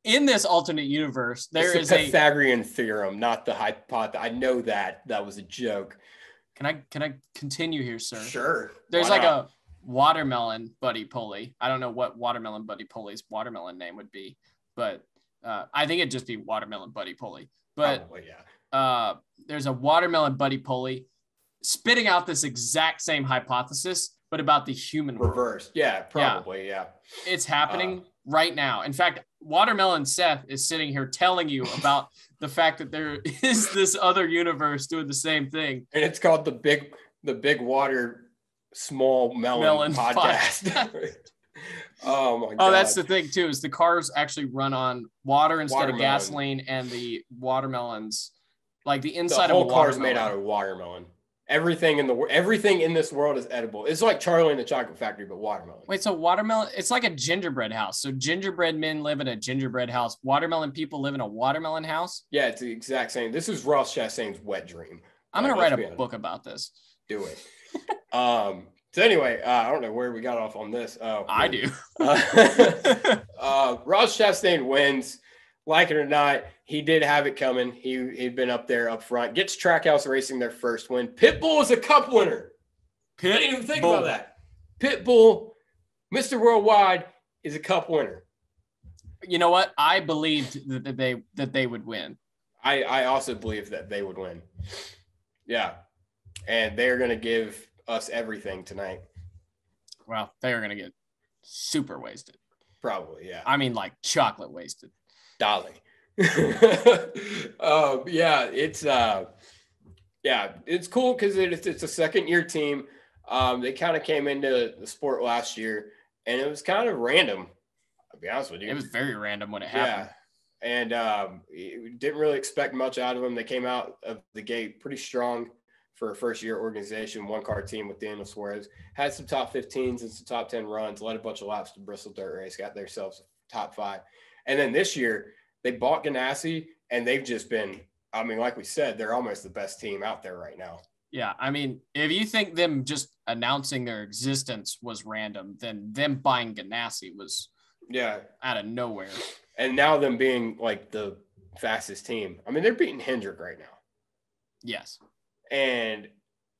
In this alternate universe, it's a Pythagorean theorem, not the hypothesis. I know that was a joke. Can I continue here, sir? Sure. There's like a watermelon buddy pulley. I don't know what watermelon buddy pulley's watermelon name would be, but I think it'd just be watermelon buddy pulley. But probably, yeah. There's a watermelon buddy pulley spitting out this exact same hypothesis, but about the human reverse. Yeah, probably. Yeah. It's happening right now. In fact, Watermelon Seth is sitting here telling you about the fact that there is this other universe doing the same thing. And it's called the big water Smol Melon podcast. Oh my God. Oh, that's the thing too, is the cars actually run on water instead of gasoline, and the watermelons, like the inside of a watermelon. The whole car is made out of watermelon. Everything in this world is edible. It's like Charlie and the Chocolate Factory, but watermelon. Wait, so watermelon, it's like a gingerbread house. So gingerbread men live in a gingerbread house. Watermelon people live in a watermelon house? Yeah, it's the exact same. This is Ross Chastain's wet dream. I'm going to write a book about this. Do it. So anyway, I don't know where we got off on this. I do. Ross Chastain wins. Like it or not, he did have it coming. He'd been up there up front. Gets Trackhouse Racing their first win. Pitbull is a cup winner. I didn't even think about that. Pitbull, Mr. Worldwide, is a cup winner. You know what? I believed that they would win. I also believe that they would win. Yeah. And they're going to give us everything tonight. Well, they are going to get super wasted. Probably, yeah. I mean, like chocolate wasted. Dolly. It's cool because it's a second year team. They kind of came into the sport last year, and it was kind of random. I'll be honest with you. It was very random when it happened. Yeah, and we didn't really expect much out of them. They came out of the gate pretty strong for a first-year organization, one-car team with Daniel Suarez. Had some top 15s and some top 10 runs, led a bunch of laps to Bristol Dirt Race, got themselves top 5. And then this year, they bought Ganassi, and they've just been, I mean, like we said, they're almost the best team out there right now. Yeah, I mean, if you think them just announcing their existence was random, then them buying Ganassi was out of nowhere. And now them being, like, the fastest team. I mean, they're beating Hendrick right now. Yes. And,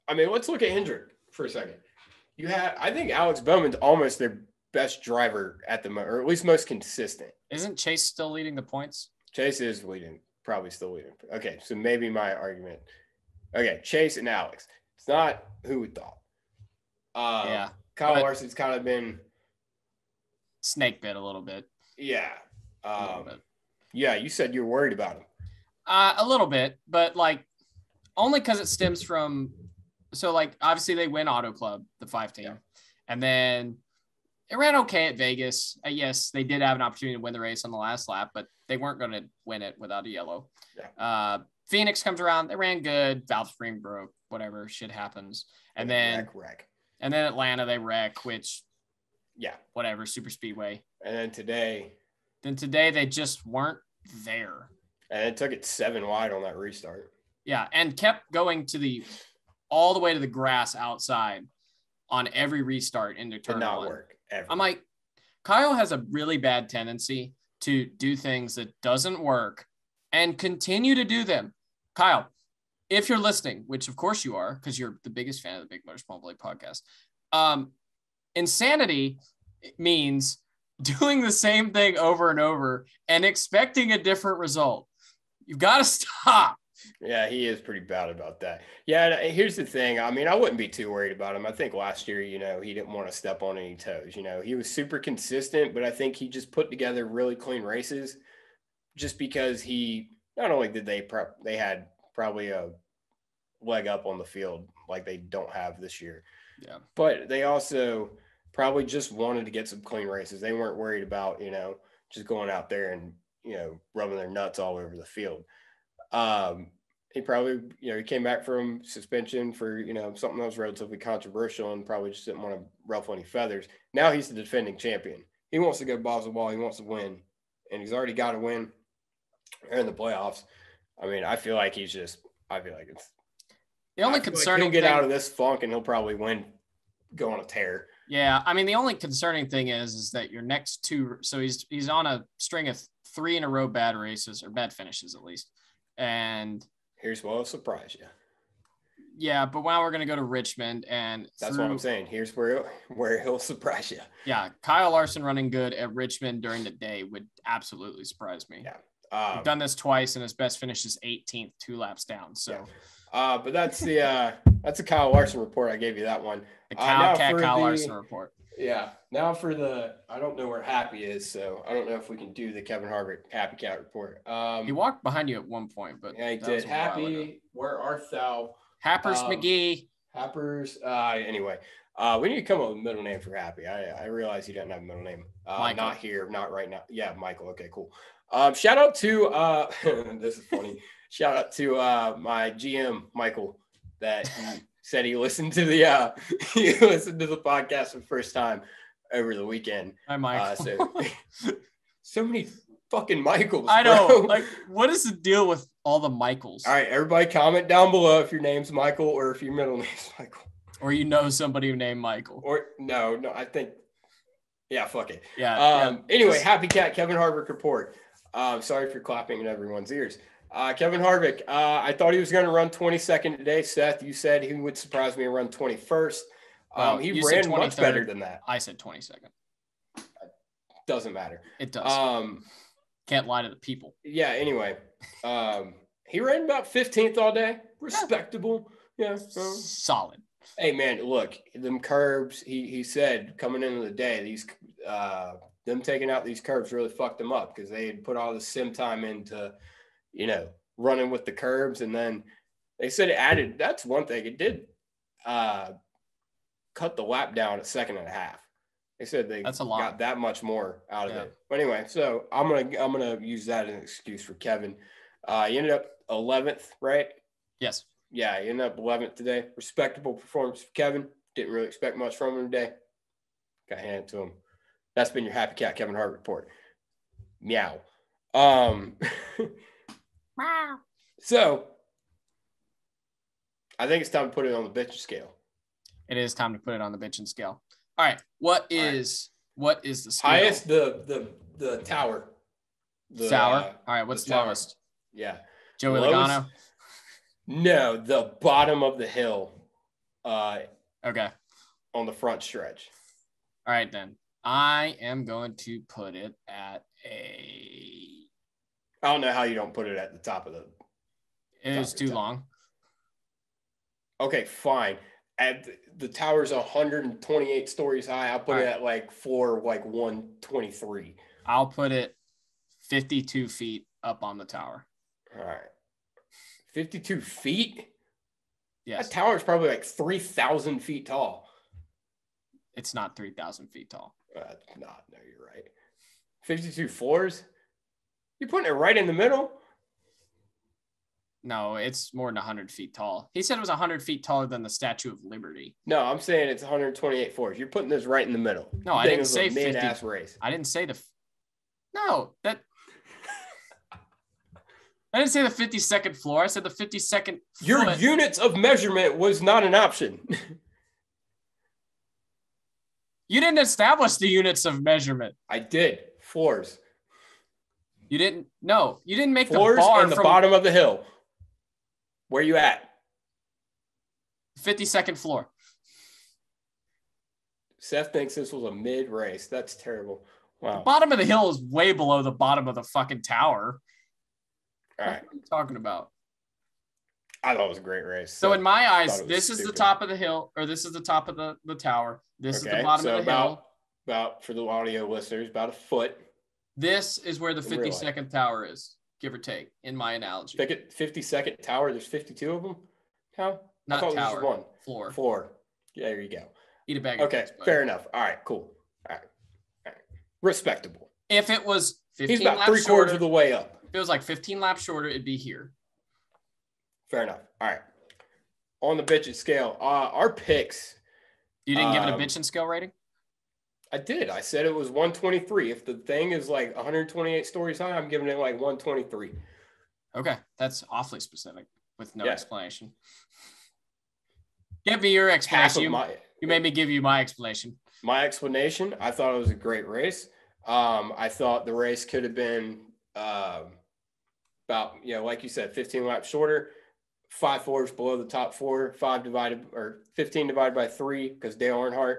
I mean, let's look at Hendrick for a second. I think Alex Bowman's almost their best driver at the moment, or at least most consistent. Isn't Chase still leading the points? Chase is leading, probably still leading. Okay, so maybe my argument. Okay, Chase and Alex. It's not who we thought. Kyle Larson's kind of been snake bit a little bit. Yeah. Yeah, you said you were worried about him. A little bit, but like only because it stems from obviously they win Auto Club, the 5 team, and then it ran okay at Vegas. Yes, they did have an opportunity to win the race on the last lap, but they weren't going to win it without a yellow. Yeah. Phoenix comes around. They ran good. Valve spring broke. Whatever. Shit happens. And then wreck. And then Atlanta, they wreck, which, whatever, super speedway. And then today, they just weren't there. And it took it 7 wide on that restart. Yeah, and kept going all the way to the grass outside on every restart into turn 1. Did not work ever. I'm like, Kyle has a really bad tendency to do things that doesn't work and continue to do them. Kyle, if you're listening, which of course you are, because you're the biggest fan of the Big Motor Small Blade podcast, insanity means doing the same thing over and over and expecting a different result. You've got to stop. Yeah, he is pretty bad about that. Yeah, here's the thing. I mean, I wouldn't be too worried about him. I think last year, he didn't want to step on any toes. He was super consistent, but I think he just put together really clean races just because not only did they had probably a leg up on the field like they don't have this year. Yeah. But they also probably just wanted to get some clean races. They weren't worried about, just going out there and, rubbing their nuts all over the field. he probably, he came back from suspension for, something that was relatively controversial and probably just didn't want to ruffle any feathers. Now he's the defending champion. He wants to go balls of the wall. He wants to win, and he's already got to win in the playoffs. I mean, I feel like it's the only concerning he'll get out of this funk and he'll probably win, go on a tear. Yeah, I mean, the only concerning thing is that your next two, so he's on a string of 3 in a row bad races, or bad finishes at least, and here's what will surprise you. Yeah, but now we're going to go to Richmond, and that's what I'm saying. Here's where he'll surprise you. Yeah, Kyle Larson running good at Richmond during the day would absolutely surprise me. Yeah, he's done this twice, and his best finish is 18th, 2 laps down. So, but that's the Kyle Larson report. I gave you that one. The Kyle Larson report. Yeah. Now for I don't know where Happy is, so I don't know if we can do the Kevin Harvick Happy Cat report. He walked behind you at one point, but yeah, he did. Happy, where art thou? Happers McGee. Happers. Anyway, we need to come up with a middle name for Happy. I realize he doesn't have a middle name. Not here, not right now. Yeah, Michael. Okay, cool. Shout out to this is funny. Shout out to my GM Michael that he said he listened to the podcast for the first time over the weekend. Hi, Michael. So many fucking Michaels. I know. Bro. Like, what is the deal with all the Michaels? All right, everybody, comment down below if your name's Michael or if your middle name's Michael, or somebody named Michael. Or no, I think. Yeah, fuck it. Yeah. Anyway, Happy Cat Kevin Harvick report. Sorry for clapping in everyone's ears. Kevin Harvick, I thought he was going to run 22nd today. Seth, you said he would surprise me and run 21st. He ran much better than that. I said 22nd. Doesn't matter. It does. Can't lie to the people. Yeah, anyway. He ran about 15th all day. Respectable. Yeah. Solid. Hey, man, look, them curbs, he said coming into the day, these them taking out these curbs really fucked them up because they had put all the sim time into – running with the curbs. And then they said it added, that's one thing. It did cut the lap down a second and a half. They said they got that much more out of it. But anyway, so I'm going to use that as an excuse for Kevin. He ended up 11th, right? Yes. Yeah, he ended up 11th today. Respectable performance for Kevin. Didn't really expect much from him today. Got handed to him. That's been your Happy Cat Kevin Hart report. Meow. Wow. So I think it's time to put it on the bitch scale. It is time to put it on the bitching scale. All right. What is the scale? Highest, the tower. Tower? All right. What's the lowest? Yeah. Joey Logano? No, the bottom of the hill. Okay. On the front stretch. All right, then. I am going to put it at I don't know how you don't put it at the top of the. It is too long. Okay, fine. At the tower's 128 stories high. I'll put it at like 123. I'll put it 52 feet up on the tower. All right. 52 feet? Yes. That tower is probably like 3,000 feet tall. It's not 3,000 feet tall. No, you're right. 52 floors? You're putting it right in the middle? No, it's more than 100 feet tall. He said it was 100 feet taller than the Statue of Liberty. No, I'm saying it's 128 floors. You're putting this right in the middle. No, I didn't say 50. Mid-ass race. I didn't say No, that. I didn't say the 52nd floor. I said the 52nd. Your units of measurement was not an option. You didn't establish the units of measurement. I did. Floors. You didn't. No, you didn't make floors the bar and the bottom of the hill. Where you at? 52nd floor. Seth thinks this was a mid-race. That's terrible. Wow. The bottom of the hill is way below the bottom of the fucking tower. All right. What are you talking about? I thought it was a great race. So in my eyes, this is the top of the hill, or this is the top of the tower. This is the bottom of the hill. About, for the audio listeners, about a foot. This is where the 52nd tower is, give or take, in my analogy. 52nd tower, there's 52 of them? How? Not I thought tower. It was one. Floor. Yeah, there you go. Eat a bag of cakes, fair enough. All right, cool. All right. Respectable. If it was 15 He's about laps 3/4 of the way up. If it was like 15 laps shorter, it'd be here. Fair enough. All right. On the bitchin' scale, our picks. You didn't give it a bitchin' scale rating? I did. I said it was 123. If the thing is like 128 stories high, I'm giving it like 123. Okay. That's awfully specific with no explanation. Give me your explanation. You made me give you my explanation. My explanation, I thought it was a great race. I thought the race could have been about, like you said, 15 laps shorter, 5 fours below the top 4, 15 divided by 3 because Dale Earnhardt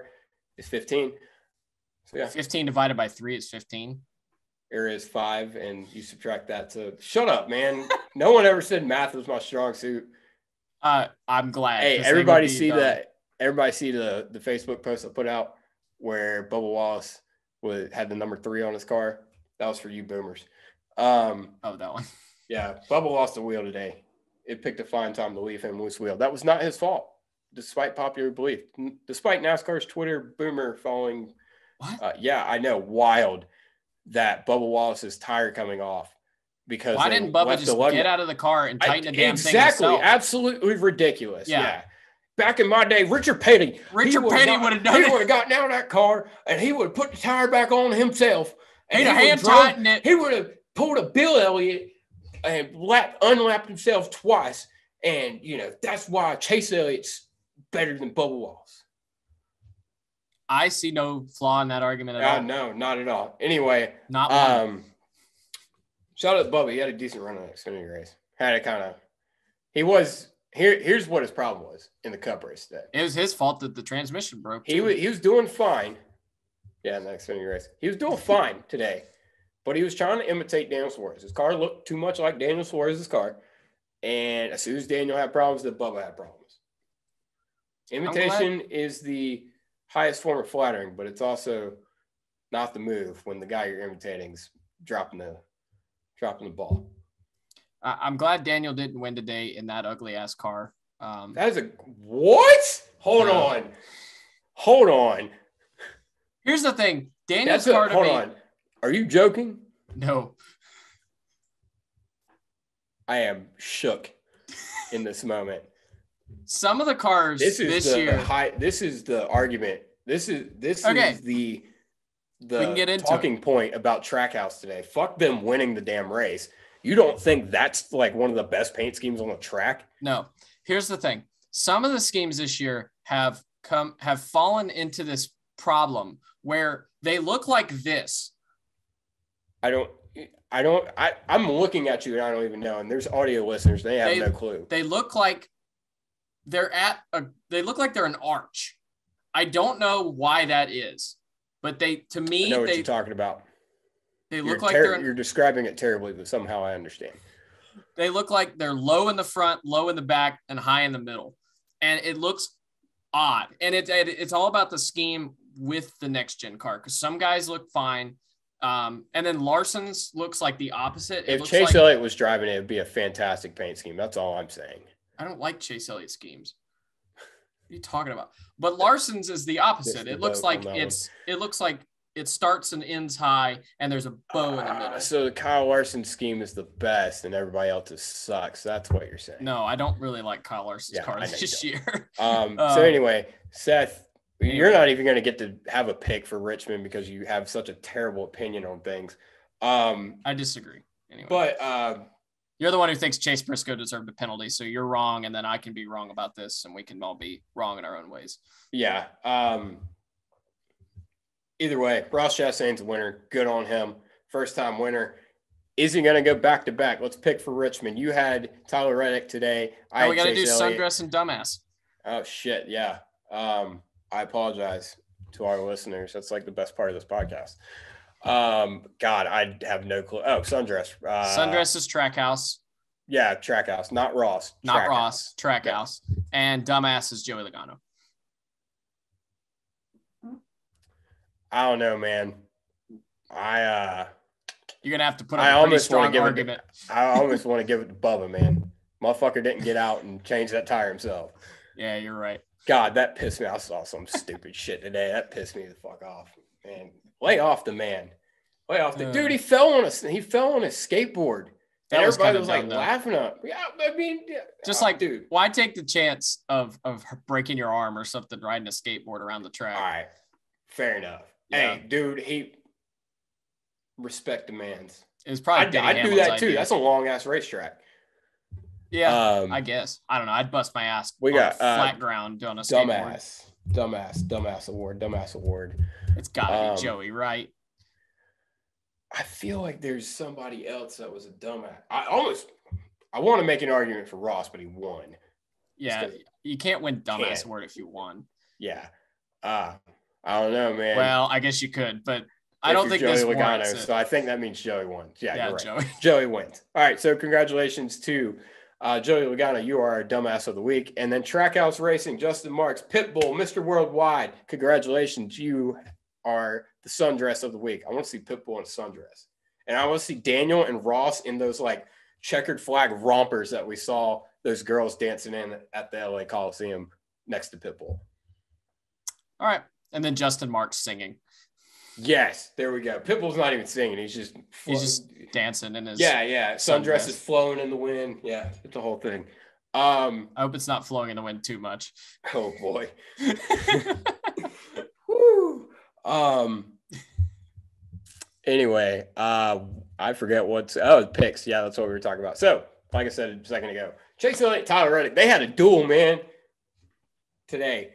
is 15. So, yeah. 15 divided by 3 is 15. There is 5, and you subtract that to – shut up, man. No one ever said math was my strong suit. I'm glad. Hey, everybody see that? Everybody see the Facebook post I put out where Bubba Wallace had the number 3 on his car? That was for you boomers. That one. Yeah, Bubba lost the wheel today. It picked a fine time to leave him loose wheel. That was not his fault, despite popular belief. Despite NASCAR's Twitter boomer following – what? Yeah, I know. Wild that Bubba Wallace's tire coming off because why didn't Bubba just get out of the car and tighten the damn thing himself? Exactly, absolutely ridiculous. Yeah. Back in my day, Richard Petty would have done it. He would have gotten out of that car and he would have put the tire back on himself. And he'd have hand tightened it. He would have pulled a Bill Elliott and unlapped himself twice. And that's why Chase Elliott's better than Bubba Wallace. I see no flaw in that argument at all. No, not at all. Anyway, not one. Shout out to Bubba. He had a decent run on the Xfinity race. Had it kind of – he was – here's what his problem was in the Cup race today. It was his fault that the transmission broke. He was doing fine. Yeah, in the Xfinity race. He was doing fine today, but he was trying to imitate Daniel Suarez. His car looked too much like Daniel Suarez's car, and as soon as Daniel had problems, then Bubba had problems. Imitation is the – highest form of flattering, but it's also not the move when the guy you're imitating is dropping the ball. I'm glad Daniel didn't win today in that ugly ass car. That is a what? Hold on. Here's the thing. Daniel's car. Hold on. Are you joking? No. I am shook in this moment. Some of the cars this year. This is the argument. This is the talking point about Trackhouse today. Fuck them winning the damn race. You don't think that's like one of the best paint schemes on the track? No. Here's the thing. Some of the schemes this year have fallen into this problem where they look like this. I'm looking at you and I don't even know. And there's audio listeners. They have no clue. They look like they're an arch. I don't know why that is, but I know what you're talking about. They look like you're describing it terribly, but somehow I understand. They look like they're low in the front, low in the back, and high in the middle. And it looks odd. And it's all about the scheme with the next gen car, because some guys look fine. And then Larson's looks like the opposite. If Chase Elliott was driving it, it'd be a fantastic paint scheme. That's all I'm saying. I don't like Chase Elliott schemes. What are you talking about? But Larson's is the opposite. It looks like it starts and ends high, and there's a bow in the middle. So the Kyle Larson scheme is the best, and everybody else's sucks. That's what you're saying. No, I don't really like Kyle Larson's car this year. So anyway, Seth, you're not even going to get to have a pick for Richmond because you have such a terrible opinion on things. I disagree. Anyway, but you're the one who thinks Chase Briscoe deserved a penalty, so you're wrong, and then I can be wrong about this, and we can all be wrong in our own ways. Yeah. Either way, Ross Chastain's a winner. Good on him. First-time winner. Is he going to go back-to-back? Let's pick for Richmond. You had Tyler Reddick today. We got to do Sundress and Dumbass. Oh, shit, yeah. I apologize to our listeners. That's like the best part of this podcast. God, I have no clue. Oh, Sundress. Sundress is Trackhouse. Yeah, Trackhouse. Not Ross. Ross. Trackhouse. Yeah. And Dumbass is Joey Logano. I don't know, man. You're gonna have to put up a pretty strong argument. I almost want to give it to Bubba, man. Motherfucker didn't get out and change that tire himself. Yeah, you're right. God, that pissed me. I saw some stupid shit today. That pissed me the fuck off, man. Lay off the man. Lay off the dude. He fell on his skateboard. And everybody was like laughing at him. Yeah, I mean, just like, dude, why take the chance of breaking your arm or something riding a skateboard around the track? All right, fair enough. Yeah. Hey, dude, respect demands. It was probably I'd do that too. That's a long ass racetrack. Yeah, I guess. I don't know. I'd bust my ass. We got flat ground on a skateboard. Dumbass award. It's gotta be Joey, right? I feel like there's somebody else that was a dumbass. I want to make an argument for Ross, but he won. Yeah, you can't win dumbass award if you won. Yeah. I don't know, man. Well, I guess you could, but I don't think this warrants it. So I think that means Joey won. Yeah, you're right. Joey. Joey wins. All right, so congratulations to Joey Logano. You are our dumbass of the week. And then Trackhouse Racing, Justin Marks, Pitbull, Mr. Worldwide. Congratulations. You are the sundress of the week. I want to see Pitbull in a sundress. And I want to see Daniel and Ross in those like checkered flag rompers that we saw those girls dancing in at the LA Coliseum next to Pitbull. All right. And then Justin Marks singing. Yes, there we go. Pitbull's not even singing. He's just dancing in his sundress is flowing in the wind. Yeah, it's the whole thing. I hope it's not flowing in the wind too much. Oh boy. Woo. Anyway, I forget picks. Yeah, that's what we were talking about. So, like I said a second ago, Chase Elliott, Tyler Reddick, they had a duel, man, today.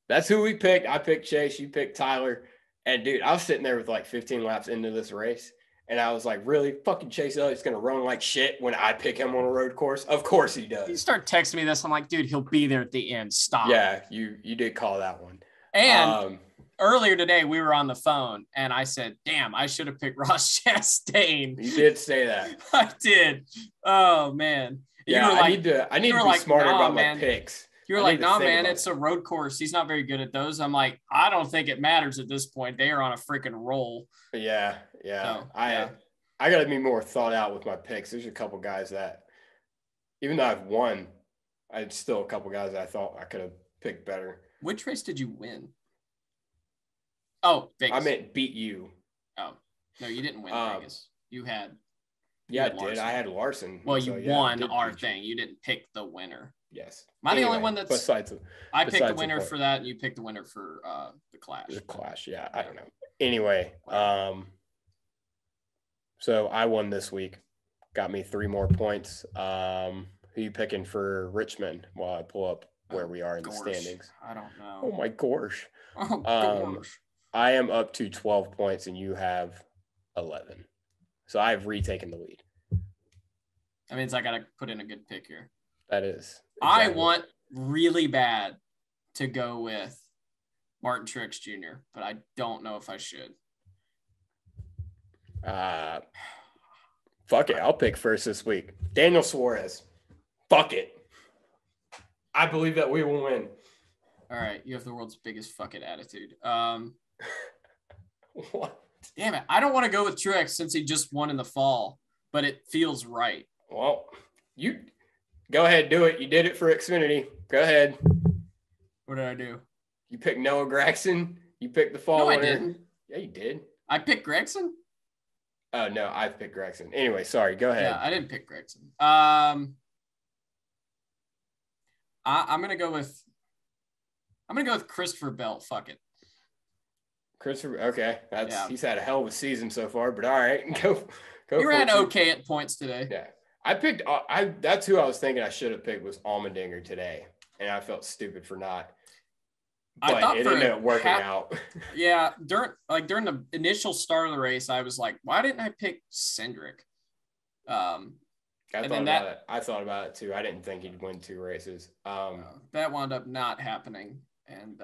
That's who we picked. I picked Chase. You picked Tyler. And, dude, I was sitting there with like 15 laps into this race. And I was like, really? Fucking Chase Elliott's going to run like shit when I pick him on a road course? Of course he does. You start texting me this. I'm like, dude, he'll be there at the end. Stop. Yeah, you did call that one. And earlier today, we were on the phone. And I said, damn, I should have picked Ross Chastain. You did say that. I did. Oh, man. Yeah, I need to be smarter about my picks. You were like, nah, man, it's a road course. He's not very good at those. I'm like, I don't think it matters at this point. They are on a freaking roll. Yeah. So, I got to be more thought out with my picks. There's a couple guys that, even though I've won, I had still a couple guys that I thought I could have picked better. Which race did you win? Oh, Vegas. I meant beat you. Oh, no, you didn't win Vegas. You had. Yeah, I did. I had Larson. Well, you won our thing. You didn't pick the winner. Yes. Am I the only one that's besides I picked the winner for that, and you picked the winner for the Clash. The Clash, yeah. I don't know. Anyway, so I won this week. Got me 3 more points. Who you picking for Richmond while I pull up where we are in the standings? I don't know. Oh my gosh. Oh gosh. I am up to 12 points and you have 11. So I've retaken the lead. That means I gotta put in a good pick here. That is. Exactly. I want really bad to go with Martin Truex Jr., but I don't know if I should. Fuck it. I'll pick first this week. Daniel Suarez. Fuck it. I believe that we will win. All right. You have the world's biggest fuck it attitude. What? Damn it. I don't want to go with Truex since he just won in the fall, but it feels right. Well, you go ahead, do it. You did it for Xfinity. Go ahead. What did I do? You picked Noah Gragson. You picked the fall winner. I didn't. Yeah, you did. I picked Gragson? Oh, no, I picked Gragson. Anyway, sorry. Go ahead. Yeah, I didn't pick Gragson. I'm gonna go with Christopher Bell. Fuck it. Christopher, okay. He's had a hell of a season so far, but all right. Go. You ran okay at points today. Yeah. I picked that's who I was thinking I should have picked was Allmendinger today. And I felt stupid for not. But it ended up working out. Yeah. During the initial start of the race, I was like, why didn't I pick Cindric? I thought about it too. I didn't think he'd win 2 races. That wound up not happening. And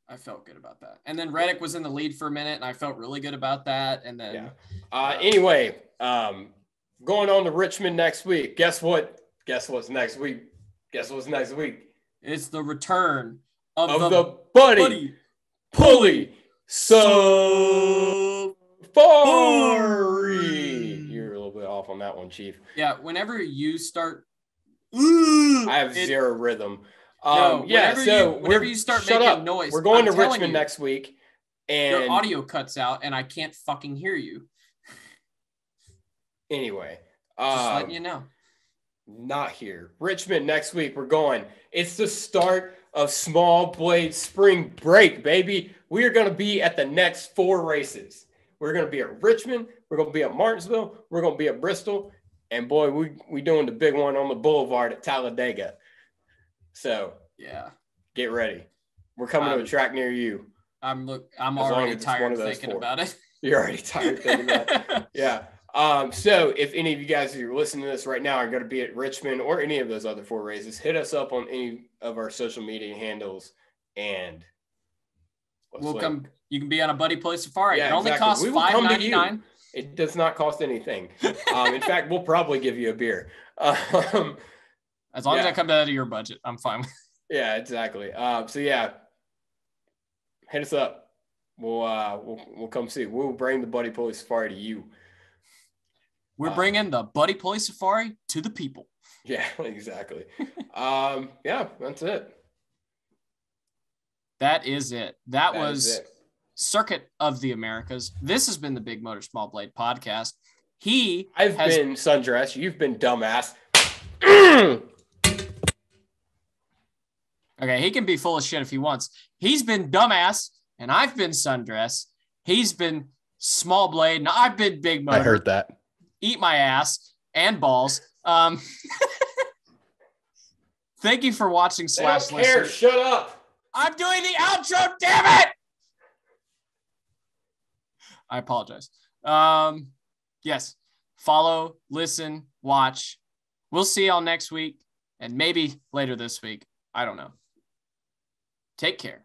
I felt good about that. And then Reddick was in the lead for a minute, and I felt really good about that. And then anyway, going on to Richmond next week. Guess what? Guess what's next week? It's the return of the Buddy Pulley Safari. You're a little bit off on that one, Chief. Yeah, whenever you start, I have zero rhythm. Whenever you start making noise, we're going to Richmond next week, and your audio cuts out, and I can't fucking hear you. Anyway, Just letting you know. Not here. Richmond next week. We're going. It's the start of Small Blade Spring Break, baby. We are going to be at the next 4 races. We're going to be at Richmond. We're going to be at Martinsville. We're going to be at Bristol. And, boy, we doing the big one on the boulevard at Talladega. So, yeah, get ready. We're coming to a track near you. I'm already tired thinking about it. You're already tired thinking about it. Yeah. So if any of you guys who are listening to this right now are going to be at Richmond or any of those other 4 races, hit us up on any of our social media handles and we'll come. You can be on a buddy play safari. Yeah, it only costs $5.99. It does not cost anything. In fact, we'll probably give you a beer. As long as I come out of your budget, I'm fine with it. Yeah, exactly. So yeah, hit us up. We'll come see. We'll bring the buddy play safari to you. We're bringing the Buddy Pulley Safari to the people. Yeah, exactly. Yeah, that's it. That is it. That was Circuit of the Americas. This has been the Big Motor Small Blade podcast. I've been Sundress. You've been Dumbass. Okay, he can be full of shit if he wants. He's been Dumbass, and I've been Sundress. He's been Small Blade, and I've been Big Motor. I heard that. Eat my ass and balls. Thank you for watching / listening. Shut up. I'm doing the outro, damn it! I apologize. Yes. Follow, listen, watch. We'll see y'all next week and maybe later this week. I don't know. Take care.